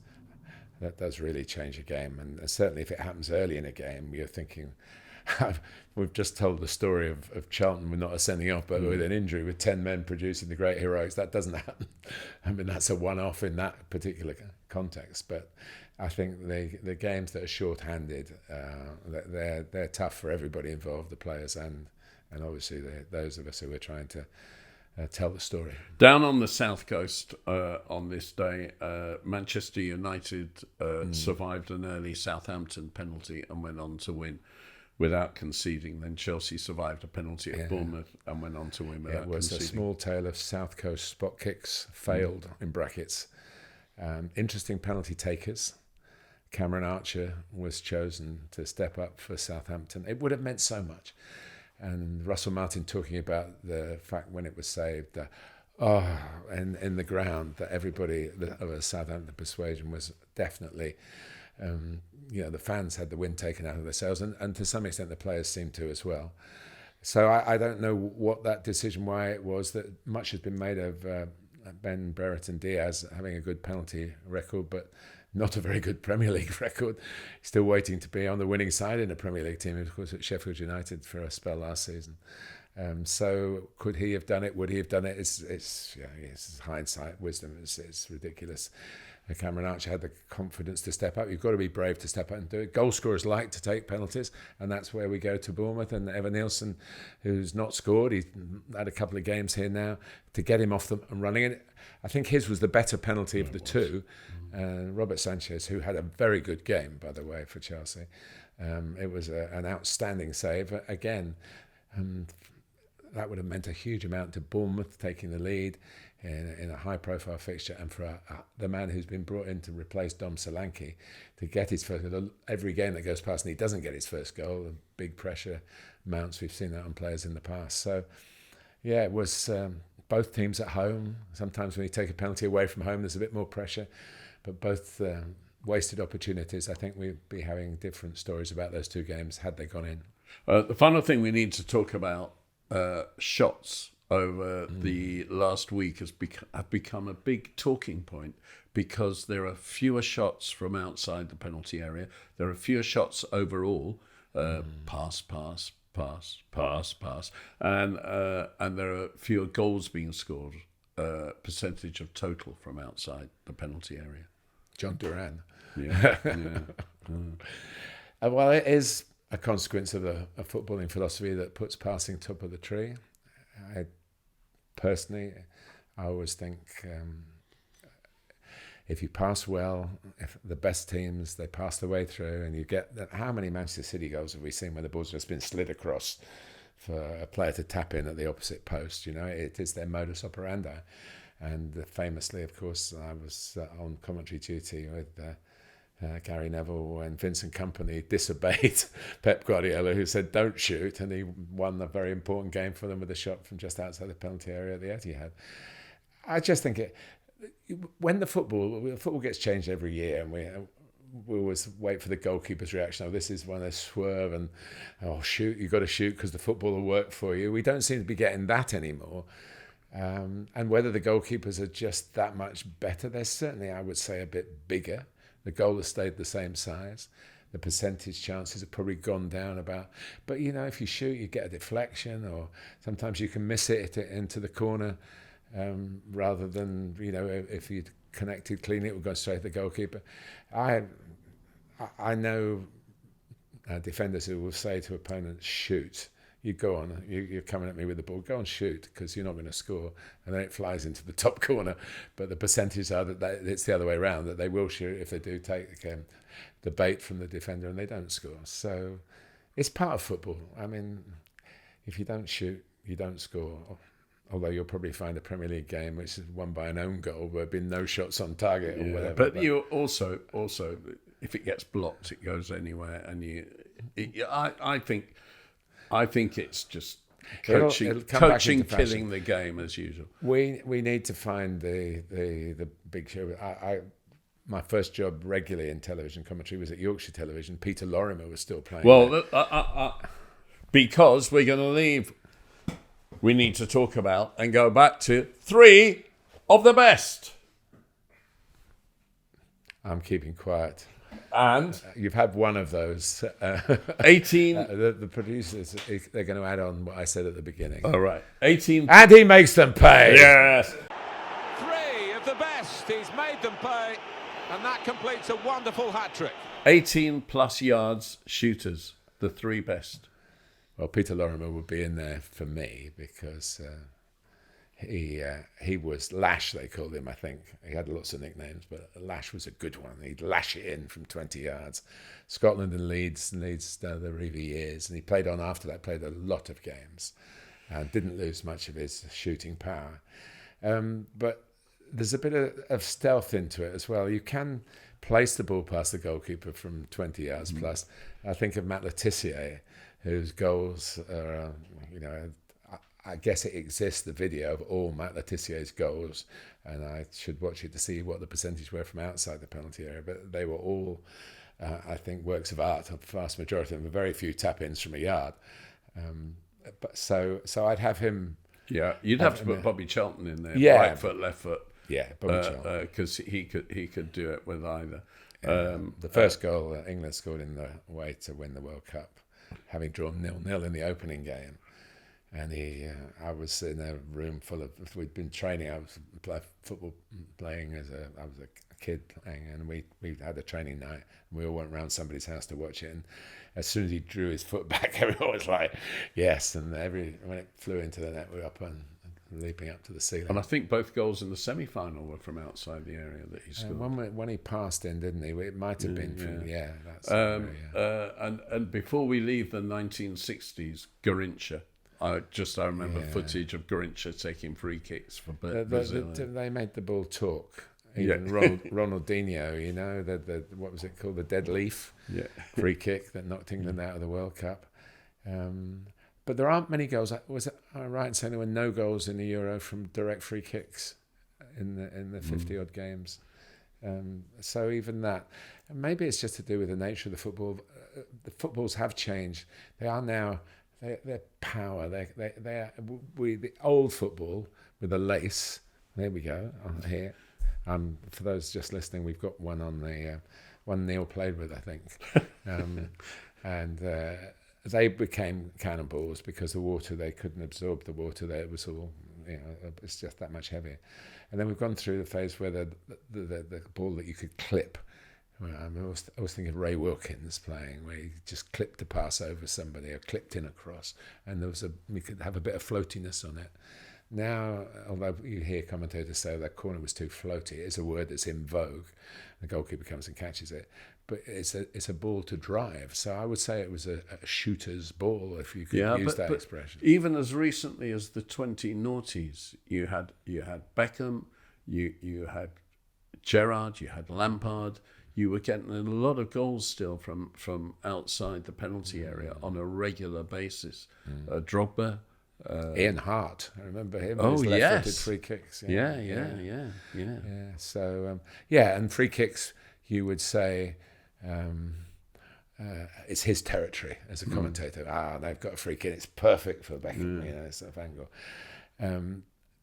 really change a game. And certainly if it happens early in a game, you're thinking... We've just told the story of Charlton with not a sending off, but with an injury, with 10 men producing the great heroics. That doesn't happen. I mean, that's a one-off in that particular context. But I think the games that are short-handed, they're tough for everybody involved, the players and obviously those of us who are trying to tell the story. Down on the south coast on this day, Manchester United survived an early Southampton penalty and went on to win without conceding. Then Chelsea survived a penalty at Bournemouth and went on to win without conceding. It was a small tale of South Coast spot kicks, failed in brackets. Interesting penalty takers. Cameron Archer was chosen to step up for Southampton. It would have meant so much. And Russell Martin talking about the fact when it was saved, and in the ground, that everybody of a Southampton persuasion was definitely... the fans had the wind taken out of their sails, and to some extent the players seemed to as well. So I don't know what that decision, why it was that much has been made of Ben Brereton Diaz having a good penalty record, but not a very good Premier League record. Still waiting to be on the winning side in a Premier League team, of course, at Sheffield United for a spell last season. So could he have done it? Would he have done it? It's hindsight, wisdom. It's ridiculous. Cameron Archer had the confidence to step up. You've got to be brave to step up and do it. Goal scorers like to take penalties, and that's where we go to Bournemouth. And Evan Nielsen, who's not scored, he's had a couple of games here now, to get him off them and running. And I think his was the better penalty of the two. Robert Sanchez, who had a very good game, by the way, for Chelsea. It was an outstanding save. Again, that would have meant a huge amount to Bournemouth taking the lead in a high-profile fixture, and for the man who's been brought in to replace Dom Solanke to get his first goal. Every game that goes past and he doesn't get his first goal, the big pressure mounts. We've seen that on players in the past. So, yeah, it was both teams at home. Sometimes when you take a penalty away from home, there's a bit more pressure, but both wasted opportunities. I think we'd be having different stories about those two games had they gone in. The final thing we need to talk about, shots over the last week have become a big talking point, because there are fewer shots from outside the penalty area. There are fewer shots overall, pass, and there are fewer goals being scored, percentage of total from outside the penalty area. John Duran. Yeah. Well, it is a consequence of a footballing philosophy that puts passing top of the tree. I always think if you pass well, if the best teams, they pass the way through, and you get that. How many Manchester City goals have we seen where the ball's just been slid across for a player to tap in at the opposite post? You know, it is their modus operandi. And famously, of course, I was on commentary duty with Gary Neville when Vincent Kompany disobeyed Pep Guardiola, who said don't shoot, and he won a very important game for them with a shot from just outside the penalty area at the Etihad. I just think when the football gets changed every year, and we always wait for the goalkeeper's reaction. Oh, this is when they swerve and shoot, you've got to shoot because the football will work for you. We don't seem to be getting that anymore. And whether the goalkeepers are just that much better, they're certainly, I would say, a bit bigger. The goal has stayed the same size. The percentage chances have probably gone down about. But, you know, if you shoot, you get a deflection, or sometimes you can miss it into the corner rather than, you know, if you'd connected cleanly, it would go straight to the goalkeeper. I know defenders who will say to opponents, shoot. You go on, you're coming at me with the ball, go and shoot, because you're not going to score. And then it flies into the top corner. But the percentages are that it's the other way around, that they will shoot if they do take the bait from the defender and they don't score. So it's part of football. I mean, if you don't shoot, you don't score. Although you'll probably find a Premier League game which is won by an own goal, where there have been no shots on target or whatever. But you also, if it gets blocked, it goes anywhere. And I think it's just coaching killing the game as usual. We need to find the big show. My first job regularly in television commentary was at Yorkshire Television. Peter Lorimer was still playing. Well, because we're going to leave, we need to talk about and go back to 3 of the best. I'm keeping quiet. And you've had one of those. 18. The producers, they're going to add on what I said at the beginning. All right. 18. And he makes them pay. Yes. 3 of the best. He's made them pay. And that completes a wonderful hat-trick. 18 plus yards shooters. The 3 best. Well, Peter Lorimer would be in there for me because he was Lash, they called him, I think. He had lots of nicknames, but Lash was a good one. He'd lash it in from 20 yards. Scotland and Leeds the Reeve years, and he played on after that, played a lot of games, and didn't lose much of his shooting power. But there's a bit of stealth into it as well. You can place the ball past the goalkeeper from 20 yards plus. I think of Matt Le Tissier, whose goals are, I guess it exists, the video of all Matt Le Tissier's goals, and I should watch it to see what the percentage were from outside the penalty area, but they were all, I think, works of art, the vast majority of them, very few tap-ins from a yard. But so I'd have him... Yeah, you'd have to put Bobby Charlton in there, right foot, left foot. Yeah, Bobby Charlton. Because he could do it with either. The first goal England scored in the way to win the World Cup, having drawn 0-0 in the opening game. And I was in a room full of. We'd been training. I was football playing I was a kid playing, and we had a training night, and we all went round somebody's house to watch it. And as soon as he drew his foot back, everyone was like, "Yes!" And when it flew into the net, we were up and leaping up to the ceiling. And I think both goals in the semi-final were from outside the area that he scored. When he passed in, didn't he? It might have been from that's and before we leave the 1960s, Garrincha. I remember footage of Garrincha taking free kicks for Brazil. They made the ball talk. Even Ronaldinho, the what was it called, the dead leaf free kick that knocked England out of the World Cup. But there aren't many goals. Was I right in saying there were no goals in the Euro from direct free kicks in the 50 odd games? So even that, and maybe it's just to do with the nature of the football. The footballs have changed. They are now they're power. The old football with the lace. There we go on here. For those just listening, we've got one on the one Neil played with, I think, and they became cannonballs because the water, they couldn't absorb the water there. It was all, it's just that much heavier. And then we've gone through the phase where the ball that you could clip. I was thinking of Ray Wilkins playing, where he just clipped a pass over somebody or clipped in a cross, and we could have a bit of floatiness on it. Now, although you hear commentators say that corner was too floaty, it's a word that's in vogue. The goalkeeper comes and catches it, but it's a ball to drive. So I would say it was a shooter's ball, if you could use that expression. Even as recently as the 20noughties, you had Beckham, you had Gerrard, you had Lampard. You were getting a lot of goals still from outside the penalty area on a regular basis. Drogba. Ian Hart, I remember him. Oh, his left-footed free kicks. Yeah. So and free kicks, you would say, it's his territory as a commentator. They've got a free kick. It's perfect for Beckham. Sort of angle.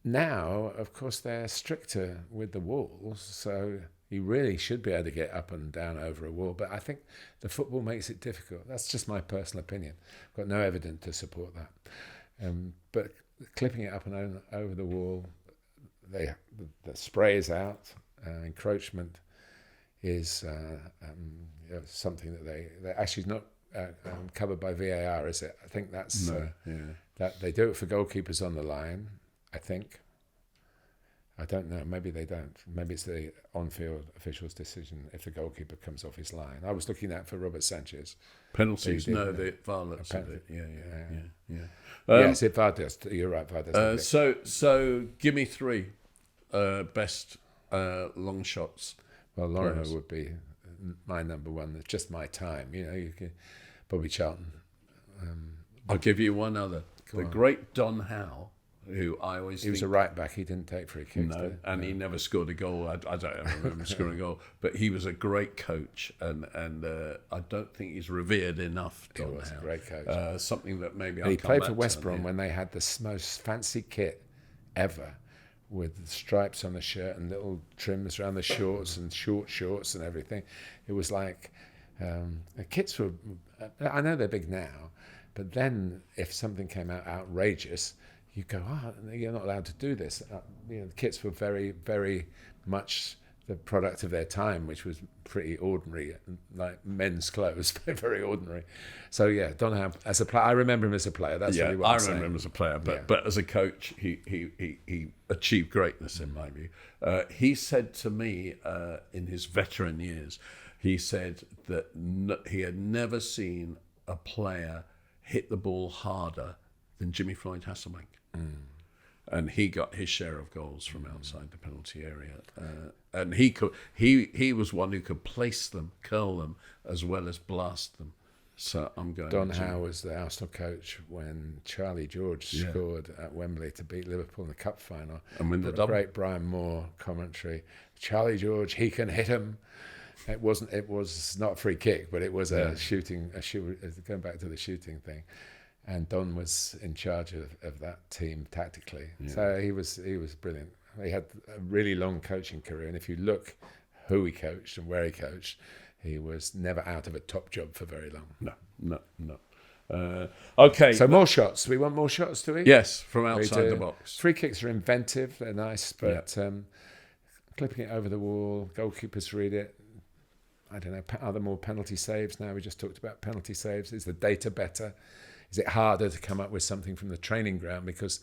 Now, of course, they're stricter with the walls, so you really should be able to get up and down over a wall. But I think the football makes it difficult. That's just my personal opinion. I've got no evidence to support that. But clipping it up and over the wall, the spray is out. Encroachment is something that they actually not covered by VAR, is it? I think that's that they do it for goalkeepers on the line. I think. I don't know. Maybe they don't. Maybe it's the on-field official's decision if the goalkeeper comes off his line. I was looking at for Robert Sanchez. Penalties? No, the VAR looks at it. Yeah. Yes, if VAR does. You're right, VAR does. So give me three best long shots. Well, Lorimer would be my number one. It's just my time. You can Bobby Charlton. I'll give you one other. The great Don Howe, who I always he was a right back. He didn't take free kicks. He never scored a goal. I don't remember him scoring a goal, but he was a great coach, and I don't think he's revered enough. He was a great coach. Something that maybe he played for West Brom when they had the most fancy kit ever, with stripes on the shirt and little trims around the shorts and short shorts and everything. It was like the kits were. I know they're big now, but then if something came out outrageous, you go, you're not allowed to do this. The kits were very, very much the product of their time, which was pretty ordinary, like men's clothes, very ordinary. So Don Howe as a player, I remember him as a player. That's really what I remember him as a player, but as a coach, he achieved greatness in my view. He said to me in his veteran years, he said that he had never seen a player hit the ball harder than Jimmy Floyd Hasselbank. And he got his share of goals from outside the penalty area, and he was one who could place them, curl them, as well as blast them. So I'm going. Don Howe was the Arsenal coach when Charlie George scored at Wembley to beat Liverpool in the cup final. And when the great Brian Moore commentary, Charlie George, he can hit him. It was not a free kick, but it was a shooting. Going back to the shooting thing. And Don was in charge of that team tactically. So he was brilliant. He had a really long coaching career, and if you look who he coached and where he coached, he was never out of a top job for very long. No. Okay. So more shots. We want more shots, do we? Yes, from outside the box. Free kicks are inventive. They're nice, but clipping it over the wall. Goalkeepers read it. I don't know. Are there more penalty saves now? We just talked about penalty saves. Is the data better? Is it harder to come up with something from the training ground because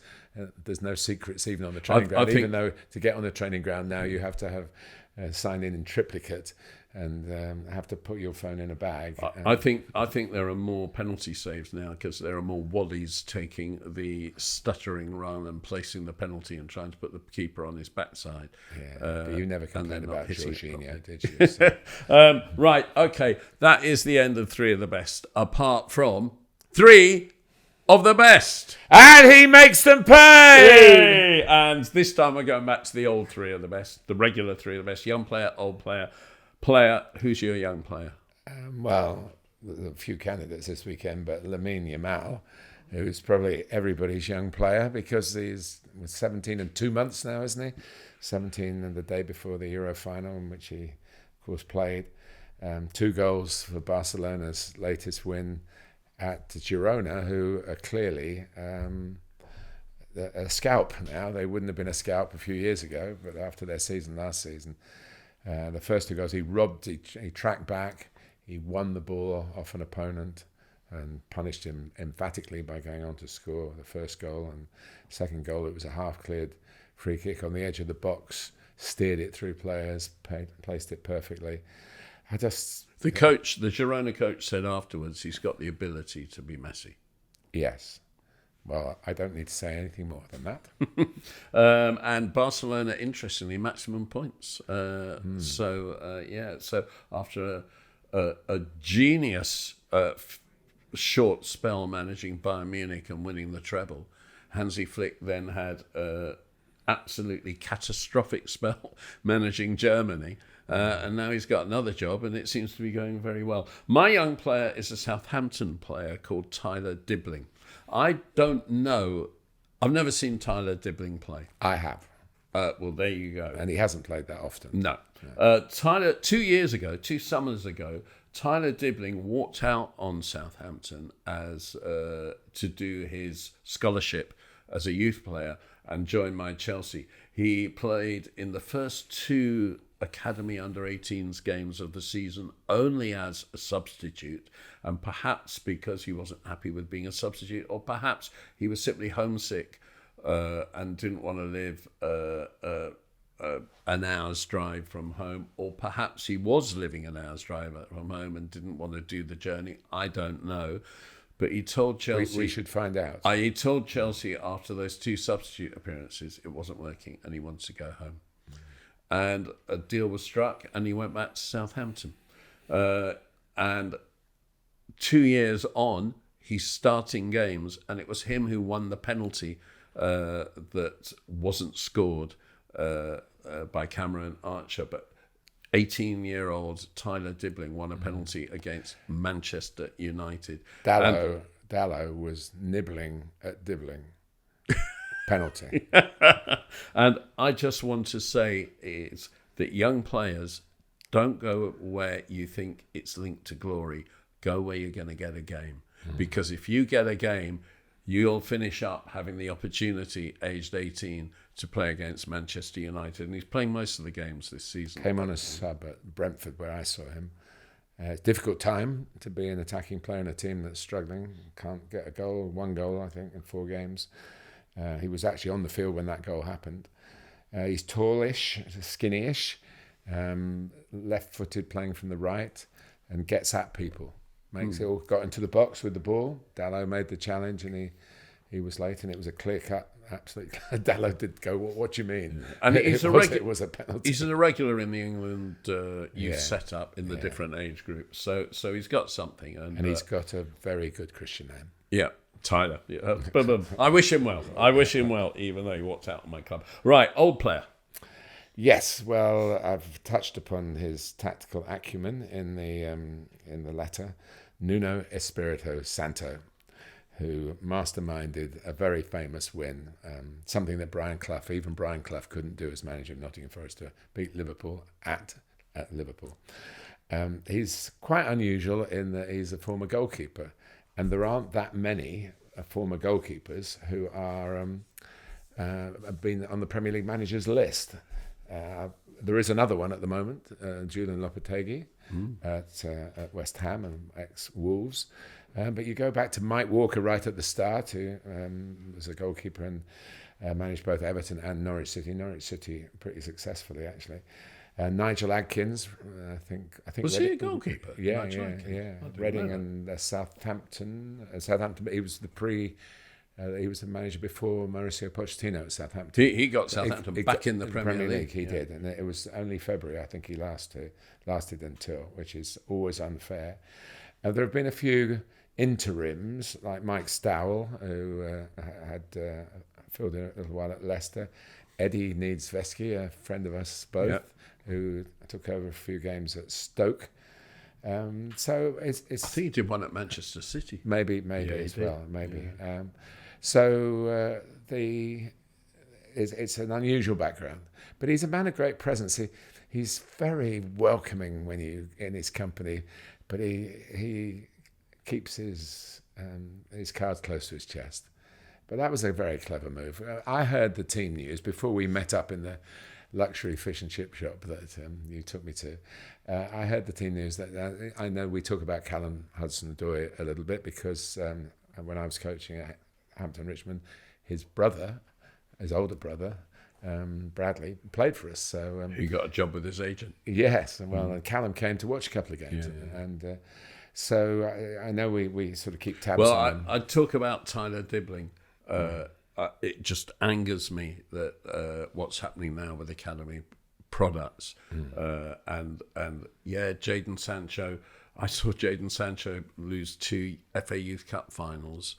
there's no secrets even on the training ground? Even though to get on the training ground now you have to have sign in triplicate and have to put your phone in a bag. I think there are more penalty saves now because there are more waddies taking the stuttering run and placing the penalty and trying to put the keeper on his backside. Yeah, but you never complained about Jorginho, did you? So. Right, okay. That is the end of 3 of the best, apart from 3 of the best. And he makes them pay! Yay! And this time we're going back to the old 3 of the best, the regular 3 of the best. Young player, old player. Player, who's your young player? Well, there's a few candidates this weekend, but Lamine Yamal, who's probably everybody's young player because he's 17 and 2 months now, isn't he? 17 and the day before the Euro final, in which he, of course, played. 2 goals for Barcelona's latest win at Girona, who are clearly a scalp now. They wouldn't have been a scalp a few years ago, but after their season last season, the first 2 goals he tracked back, he won the ball off an opponent and punished him emphatically by going on to score the first goal. And second goal, it was a half-cleared free kick on the edge of the box, steered it through players, placed it perfectly. The Girona coach said afterwards he's got the ability to be Messi. Yes. Well, I don't need to say anything more than that. And Barcelona, interestingly, maximum points. So after a genius short spell managing Bayern Munich and winning the treble, Hansi Flick then had an absolutely catastrophic spell managing Germany. And now he's got another job, and it seems to be going very well. My young player is a Southampton player called Tyler Dibbling. I don't know. I've never seen Tyler Dibbling play. I have. Well, there you go. And he hasn't played that often. No. Tyler, 2 summers ago, Tyler Dibbling walked out on Southampton as to do his scholarship as a youth player and joined my Chelsea. He played in the first 2 Academy under-18s games of the season only as a substitute, and perhaps because he wasn't happy with being a substitute, or perhaps he was simply homesick and didn't want to live an hour's drive from home, or perhaps he was living an hour's drive from home and didn't want to do the journey. I don't know. But he told Chelsea... We should find out. He told Chelsea after those 2 substitute appearances it wasn't working and he wants to go home. And a deal was struck and he went back to Southampton. And 2 years on, he's starting games, and it was him who won the penalty that wasn't scored by Cameron Archer. But 18-year-old Tyler Dibbling won a penalty against Manchester United. Dallo was nibbling at Dibbling. Penalty. And I just want to say is that young players don't go where you think it's linked to glory. Go where you're going to get a game. Because if you get a game, you'll finish up having the opportunity, aged 18, to play against Manchester United. And he's playing most of the games this season. Came on as sub at Brentford, where I saw him. Difficult time to be an attacking player in a team that's struggling. Can't get a goal, 1 goal, I think, in 4 games. He was actually on the field when that goal happened. He's tallish, skinny-ish, left-footed, playing from the right, and gets at people. Makes it all. Got into the box with the ball. Dallo made the challenge, and he was late, and it was a clear-cut. Absolutely, Dallo did go. What do you mean? And it was a penalty. He's a regular in the England youth setup in the different age groups. So he's got something, and he's got a very good Christian name. Yeah. Tyler. Yeah. I wish him well. Even though he walked out of my club. Right, old player. Yes, well, I've touched upon his tactical acumen in the letter. Nuno Espirito Santo, who masterminded a very famous win, something that Brian Clough couldn't do as manager of Nottingham Forest, to beat Liverpool at Liverpool. He's quite unusual in that he's a former goalkeeper. And there aren't that many former goalkeepers who are have been on the Premier League managers list. There is another one at the moment, Julian Lopetegui at West Ham and ex-Wolves. But you go back to Mike Walker right at the start, who was a goalkeeper and managed both Everton and Norwich City. Norwich City pretty successfully, actually. Nigel Adkins, I think. Was he a goalkeeper? Yeah, Nigel yeah, Adkins? yeah. I didn't Reading know and Southampton. Southampton. He was he was the manager before Mauricio Pochettino at Southampton. He got Southampton back in the Premier League. He did, and it was only February I think he lasted until, which is always unfair. There have been a few interims, like Mike Stowell, who had filled in a little while at Leicester. Eddie Needs-Vesky, a friend of us both, who took over a few games at Stoke. So it's. I think he did one at Manchester City. Maybe as well. Maybe. Yeah. It's an unusual background, but he's a man of great presence. He's very welcoming when you in his company, but he keeps his cards close to his chest. But that was a very clever move. I heard the team news before we met up in the luxury fish and chip shop that you took me to. I heard the team news that I know we talk about Callum Hudson-Odoi a little bit because when I was coaching at Hampton Richmond, his older brother, Bradley, played for us. So he got a job with his agent. Yes, well, and Callum came to watch a couple of games, and so I know we sort of keep tabs on him. I talk about Tyler Dibbling. It just angers me that what's happening now with academy products, and Jadon Sancho. I saw Jadon Sancho lose 2 FA Youth Cup finals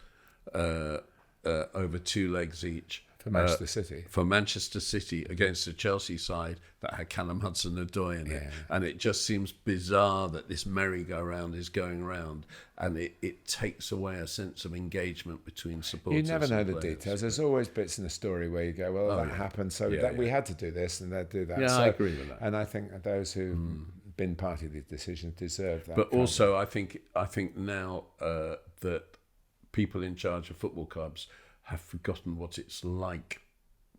over 2 legs each. For Manchester City. For Manchester City against the Chelsea side that had Callum Hudson-Odoi in it. And it just seems bizarre that this merry-go-round is going round and it takes away a sense of engagement between supporters. You never know the players. details. There's always bits in the story where you go, well, that happened, so we had to do this and they'd do that. Yeah, so, I agree with that. And I think that those who've been part of these decisions deserve that. But also, I think now that people in charge of football clubs have forgotten what it's like,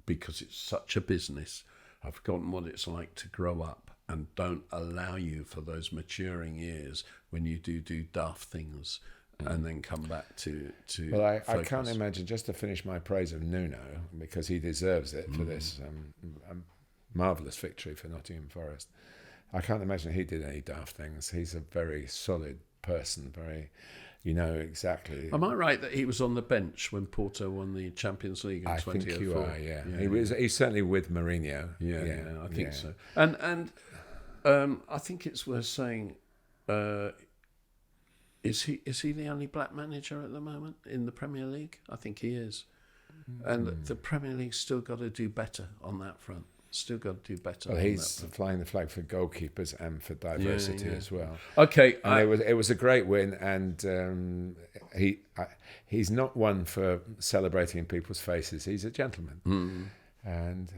because it's such a business, have forgotten what it's like to grow up and don't allow you for those maturing years when you do daft things and then come back to Well, I focus. can't imagine, just to finish my praise of Nuno, because he deserves it for this marvellous victory for Nottingham Forest. I can't imagine he did any daft things. He's a very solid person, very... You know exactly. Am I right that he was on the bench when Porto won the Champions League in 2004? I think you are, yeah. He's certainly with Mourinho. Yeah, I think so. And I think it's worth saying, is he the only black manager at the moment in the Premier League? I think he is. And the Premier League's still got to do better on that front. Still got to do better. Well, he's flying the flag for goalkeepers and for diversity as well. Okay, and it was a great win, and he's not one for celebrating in people's faces. He's a gentleman, and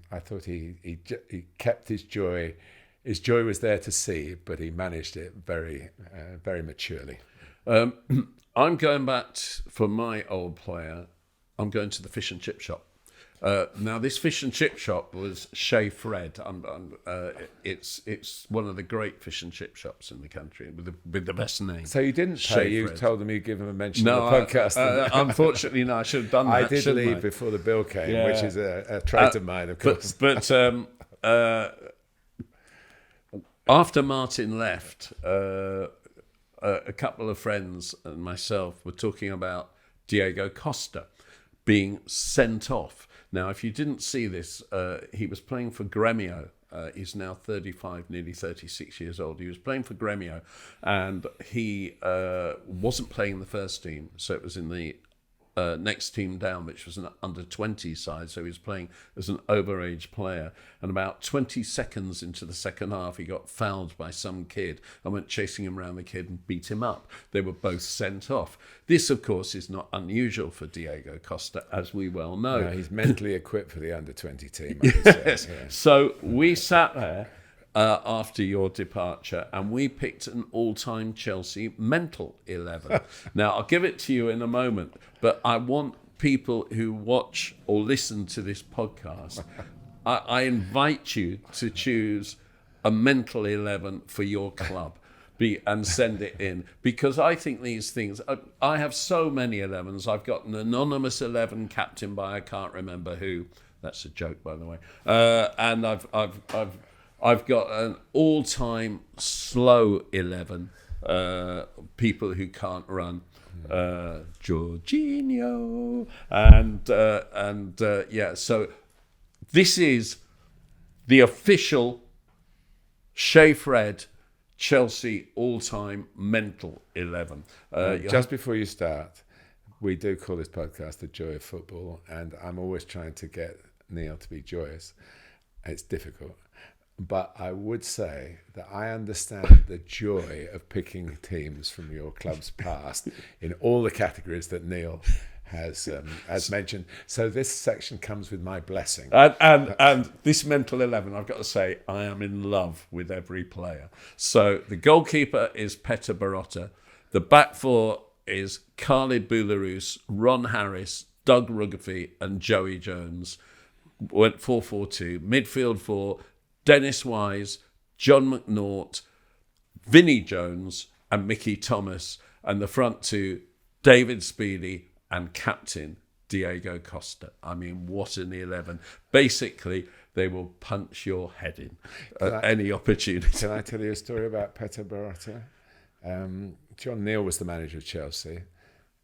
I thought he kept his joy. His joy was there to see, but he managed it very very maturely. I'm going back for my old player. I'm going to the fish and chip shop. Now, this fish and chip shop was Chez Fred. It's one of the great fish and chip shops in the country with the best name. So you didn't pay. You told them you'd give them a mention no, on the podcast. Unfortunately, no. I should have done that. I did leave before the bill came, which is a trait of mine, of course. But after Martin left, a couple of friends and myself were talking about Diego Costa being sent off. Now, if you didn't see this, he was playing for Gremio. He's now 35, nearly 36 years old. He was playing for Gremio, and he wasn't playing in the first team, so it was in the next team down, which was an under-20 side, so he was playing as an overage player. And about 20 seconds into the second half, he got fouled by some kid and went chasing him around the kid and beat him up. They were both sent off. This, of course, is not unusual for Diego Costa, as we well know. No, he's mentally equipped for the under-20 team, I would yes. say. Yeah. So we sat there after your departure, and we picked an all-time Chelsea mental 11. Now, I'll give it to you in a moment, but I want people who watch or listen to this podcast I invite you to choose a mental 11 for your club. And send it in, because I think these things. I have so many 11s. I've got an anonymous 11 captained by I can't remember who. That's a joke, by the way. And I've got an all-time slow 11. People who can't run. Jorginho and yeah. So this is the official Shea Fred Chelsea all-time mental 11. Just before you start, we do call this podcast The Joy of Football, and I'm always trying to get Neil to be joyous. It's difficult. But I would say that I understand the joy of picking teams from your club's past in all the categories that Neil has mentioned. So this section comes with my blessing. And this mental 11, I've got to say, I am in love with every player. So the goalkeeper is Peter Barotta. The back four is Khalid Boularus, Ron Harris, Doug Rugby and Joey Jones. Went 4-4-2. Midfield four, Dennis Wise, John McNaught, Vinnie Jones and Mickey Thomas. And the front two, David Speedy and captain Diego Costa. I mean, what an 11. Basically, they will punch your head in at any opportunity. Can I tell you a story about Peter Barotta? John Neal was the manager of Chelsea,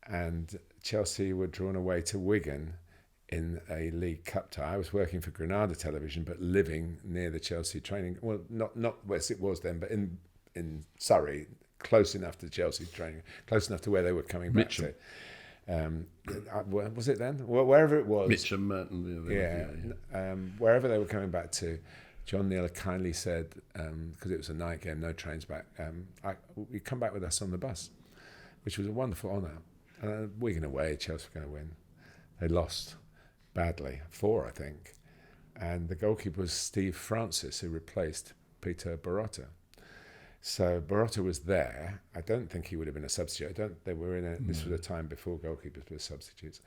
and Chelsea were drawn away to Wigan in a League Cup tie. I was working for Granada Television, but living near the Chelsea training. Well, not as it was then, but in Surrey, close enough to Chelsea training, close enough to where they were coming back to. Was it then? Well, wherever it was. Mitcham, Merton. Wherever they were coming back to, John Neal kindly said, because it was a night game, no trains back, you come back with us on the bus, which was a wonderful honour. Wigan away, Chelsea were going to win. They lost badly, 4, I think. And the goalkeeper was Steve Francis, who replaced Peter Barotta. So Barotta was there. I don't think he would have been a substitute. They were in it. This was a time before goalkeepers were substitutes.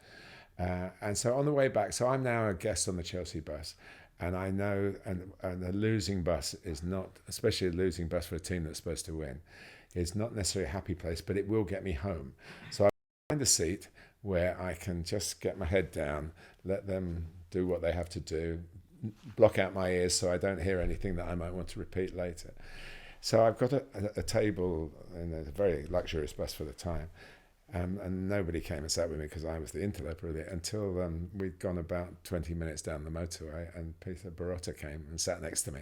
And so on the way back, so I'm now a guest on the Chelsea bus, and I know, and a losing bus is not, especially a losing bus for a team that's supposed to win, is not necessarily a happy place, but it will get me home. So I find a seat where I can just get my head down, let them do what they have to do, block out my ears so I don't hear anything that I might want to repeat later. So I've got a table in a very luxurious bus for the time, and nobody came and sat with me because I was the interloper really, until we'd gone about 20 minutes down the motorway, and Peter Barotta came and sat next to me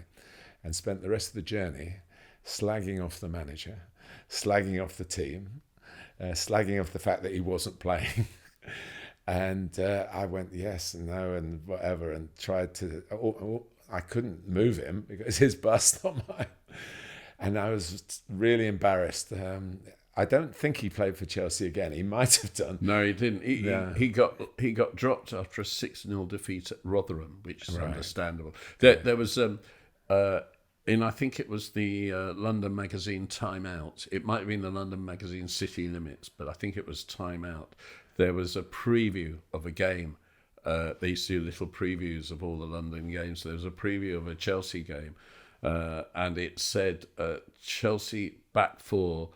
and spent the rest of the journey slagging off the manager, slagging off the team, slagging off the fact that he wasn't playing. And I went yes and no and whatever, and tried to, I couldn't move him because his bus, not mine. And I was really embarrassed. I don't think he played for Chelsea again. He might have done. No, he didn't. He got dropped after a 6-0 defeat at Rotherham, which is understandable. There was I think it was the London magazine Time Out. It might have been the London magazine City Limits, but I think it was Time Out. There was a preview of a game. They used to do little previews of all the London games. There was a preview of a Chelsea game. And it said Chelsea back four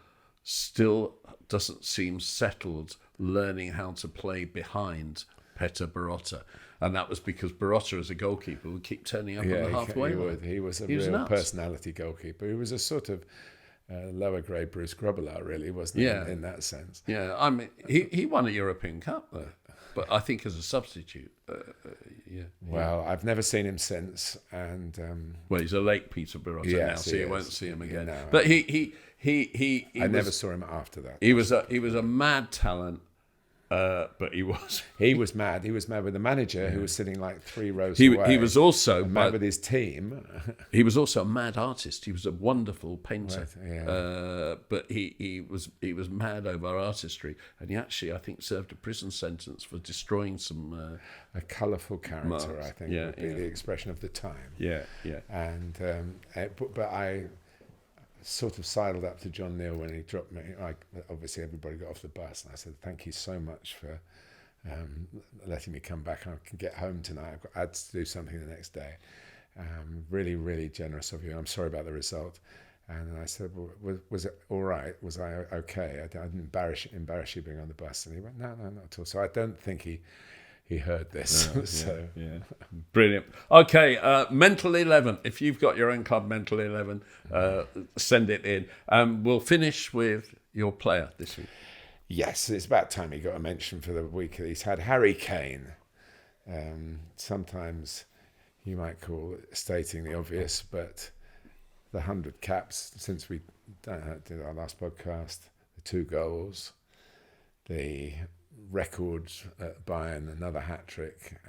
still doesn't seem settled, learning how to play behind Peter Barotta. And that was because Barotta, as a goalkeeper, would keep turning up on the halfway line. He was a real personality goalkeeper. He was a sort of lower grade Bruce Grobbelaar, really, wasn't he, in that sense? Yeah, I mean, he won a European Cup, though. But I think as a substitute, Well, I've never seen him since, and well, he's a late Peter Barotta now, so you won't see him again. No, but he never saw him after that. He was a mad talent, but he was mad. He was mad with the manager who was sitting like 3 rows away. He was also mad with his team. He was also a mad artist. He was a wonderful painter, but he was mad over artistry, and he actually, I think, served a prison sentence for destroying some a colourful character. marks. I think would be the expression of the time. And but I sort of sidled up to John Neal when he dropped me. Obviously, everybody got off the bus, and I said, "Thank you so much for letting me come back. I can get home tonight. I had to do something the next day. Really, really generous of you. I'm sorry about the result. And I said, well, was it all right? Was I okay? I didn't embarrass you being on the bus. And he went, no, not at all. So I don't think he heard this. Yeah. Brilliant. Okay, Mental 11. If you've got your own club Mental 11, send it in. We'll finish with your player this week. Yes, it's about time he got a mention for the week. He's had Harry Kane. Sometimes you might call it stating the obvious, but the 100 caps since we did our last podcast, the 2 goals, the record at Bayern, another hat-trick,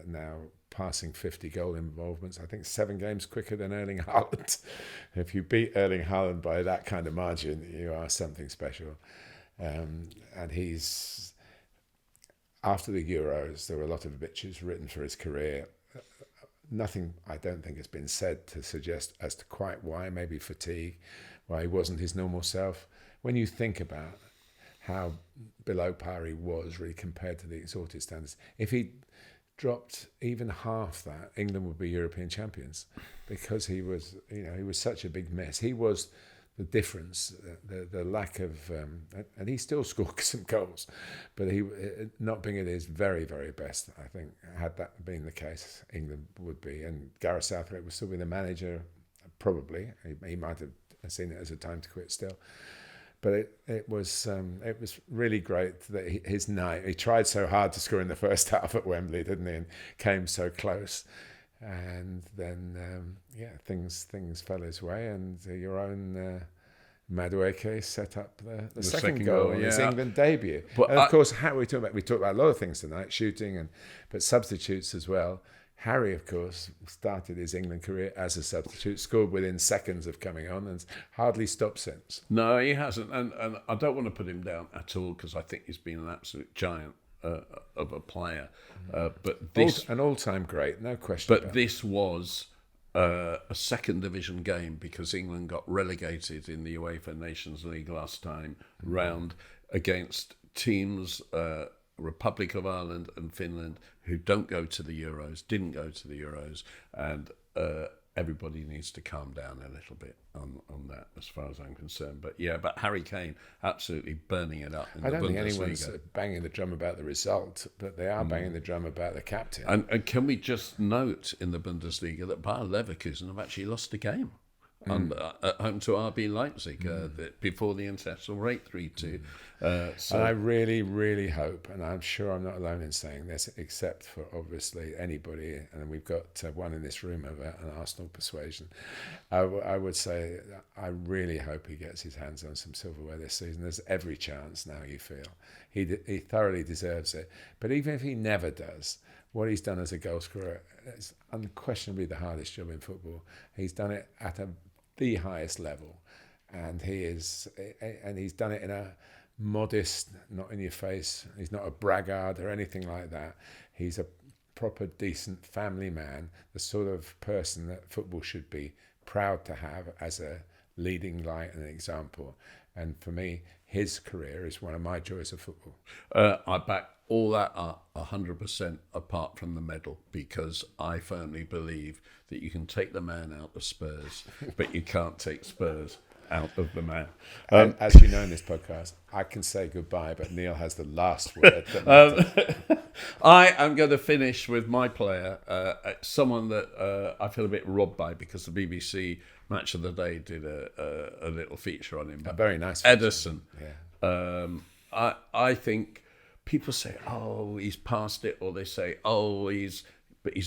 now passing 50 goal involvements. I think 7 games quicker than Erling Haaland. If you beat Erling Haaland by that kind of margin, you are something special. And he's, after the Euros, there were a lot of bitches written for his career. Nothing, I don't think, has been said to suggest as to quite why. Maybe fatigue, why he wasn't his normal self. When you think about how below par he was, really, compared to the exalted standards, if he dropped even half that, England would be European champions, because he was such a big mess. He was the difference, the lack of, and he still scored some goals, but he not being at his very, very best. I think had that been the case, England would be, and Gareth Southgate would still be the manager, probably. He might have seen it as a time to quit still, but it was really great that his night. He tried so hard to score in the first half at Wembley, didn't he, and came so close. And then, things fell his way, and your own Madueke set up the second goal in his England debut. But and of course, we talked about a lot of things tonight, shooting, but substitutes as well. Harry, of course, started his England career as a substitute, scored within seconds of coming on, and hardly stopped since. No, he hasn't, and I don't want to put him down at all, because I think he's been an absolute giant of a player, but this an all-time great, no question. But this was a second division game, because England got relegated in the UEFA Nations League last time round against teams, Republic of Ireland and Finland, who didn't go to the Euros, and everybody needs to calm down a little bit on that, as far as I'm concerned. But Harry Kane absolutely burning it up in the Bundesliga. I don't think anyone's banging the drum about the result, but they are banging the drum about the captain. And can we just note in the Bundesliga that Bayer Leverkusen have actually lost a game at home to RB Leipzig before the international break, 3-2. And I really, really hope, and I'm sure I'm not alone in saying this, except for obviously anybody, and we've got one in this room of an Arsenal persuasion, I would say I really hope he gets his hands on some silverware this season. There's every chance now, you feel. He thoroughly deserves it. But even if he never does, what he's done as a goal scorer is unquestionably the hardest job in football. He's done it at the highest level, and he's done it in a modest, not in your face. He's not a braggart or anything like that. He's a proper, decent family man, the sort of person that football should be proud to have as a leading light and an example. And for me, his career is one of my joys of football. I back all that up 100% apart from the medal, because I firmly believe that you can take the man out of Spurs, but you can't take Spurs out of the man. As you know in this podcast, I can say goodbye, but Neil has the last word. I am going to finish with my player, someone that I feel a bit robbed by, because the BBC Match of the Day did a little feature on him. A very nice Ederson. Yeah. I think people say, oh, he's past it, or they say, oh, he's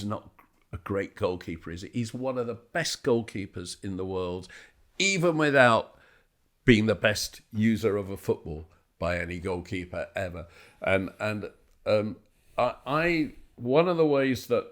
not a great goalkeeper, is he? He's one of the best goalkeepers in the world, even without being the best user of a football by any goalkeeper ever. And I one of the ways that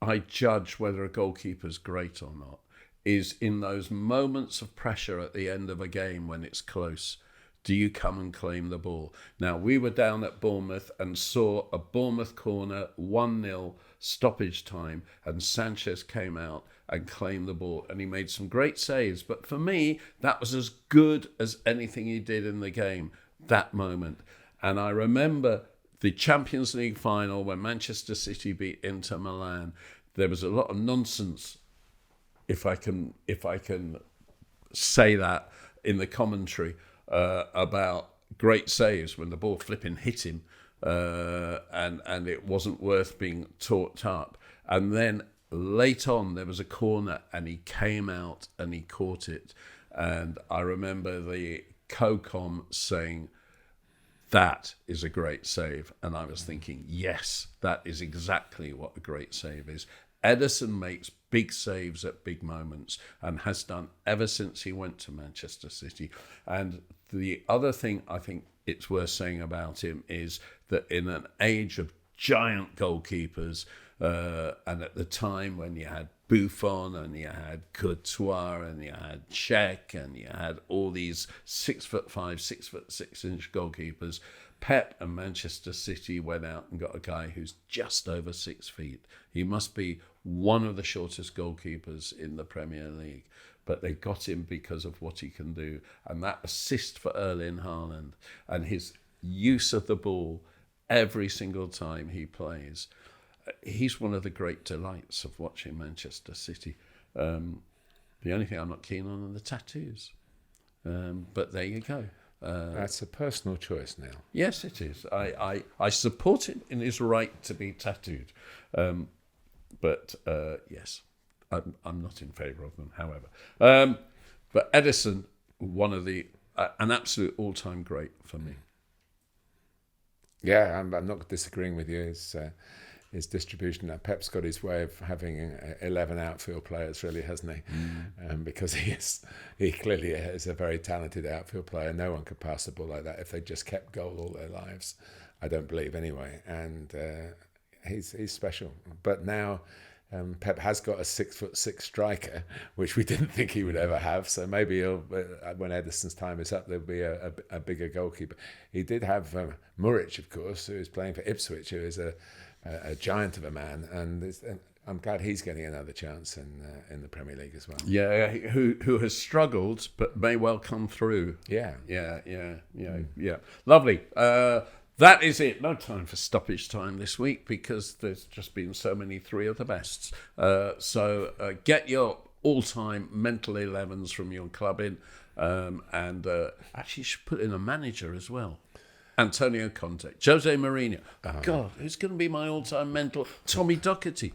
I judge whether a goalkeeper's great or not is in those moments of pressure at the end of a game when it's close. Do you come and claim the ball? Now, we were down at Bournemouth and saw a Bournemouth corner, 1-0 stoppage time, and Sanchez came out and claimed the ball, and he made some great saves. But for me, that was as good as anything he did in the game, that moment. And I remember the Champions League final when Manchester City beat Inter Milan, there was a lot of nonsense, if I can say that, in the commentary about great saves when the ball flipping hit him, and it wasn't worth being talked up. And then late on, there was a corner, and he came out and he caught it. And I remember the co-com saying, "That is a great save." And I was thinking, yes, that is exactly what a great save is. Ederson makes big saves at big moments and has done ever since he went to Manchester City. And the other thing I think it's worth saying about him is that in an age of giant goalkeepers, and at the time when you had Buffon and you had Courtois and you had Cech and you had all these 6'5", 6'6" goalkeepers, Pep and Manchester City went out and got a guy who's just over 6 feet. He must be one of the shortest goalkeepers in the Premier League, but they got him because of what he can do. And that assist for Erling Haaland and his use of the ball every single time he plays. He's one of the great delights of watching Manchester City. The only thing I'm not keen on are the tattoos. But there you go. That's a personal choice now. Yes, it is. I support him in his right to be tattooed. But yes, I'm not in favour of them, however. But Ederson, one of an absolute all-time great for me. Yeah, I'm not disagreeing with you. His distribution. Pep's got his way of having 11 outfield players, really, hasn't he? Because he clearly is a very talented outfield player. No one could pass the ball like that if they just kept goal all their lives. I don't believe anyway. And he's special. But now Pep has got a 6'6" striker, which we didn't think he would ever have. So maybe when Ederson's time is up, there'll be a bigger goalkeeper. He did have Muric, of course, who is playing for Ipswich, who is a giant of a man, and I'm glad he's getting another chance in the Premier League as well. Yeah, who has struggled but may well come through. Yeah. Lovely. That is it. No time for stoppage time this week because there's just been so many three of the bests. So get your all-time mental 11s from your club in, and actually you should put in a manager as well. Antonio Conte, Jose Mourinho. God, who's going to be my all-time mental? Tommy Docherty.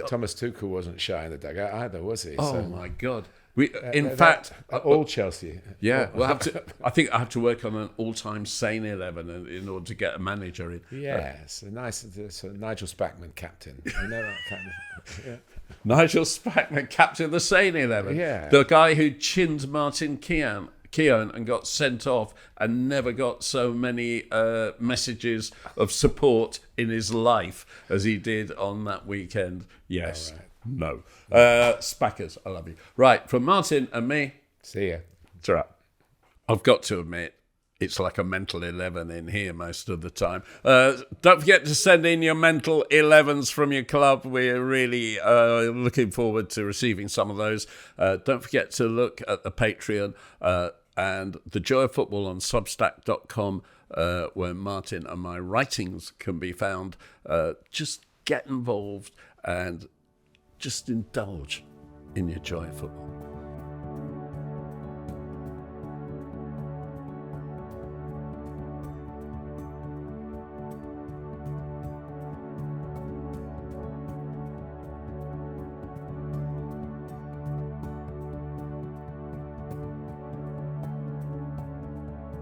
Thomas Tuchel wasn't shy in the dugout either, was he? Oh, my God. In fact, all Chelsea. Yeah, we'll have to. I think I have to work on an all-time sane 11 in order to get a manager in. Yes, Nigel Spackman captain. You know that kind of. Yeah. Nigel Spackman captain the sane 11. Yeah, the guy who chinned Martin Keown and got sent off and never got so many messages of support in his life as he did on that weekend. Yes. Right. No. Spackers, I love you. Right, from Martin and me. See ya. Ta-ra. I've got to admit, it's like a mental 11 in here most of the time. Don't forget to send in your mental 11s from your club. We're really looking forward to receiving some of those. Don't forget to look at the Patreon and the Joy of Football on Substack.com, where Martin and my writings can be found. Just get involved and just indulge in your joy of football.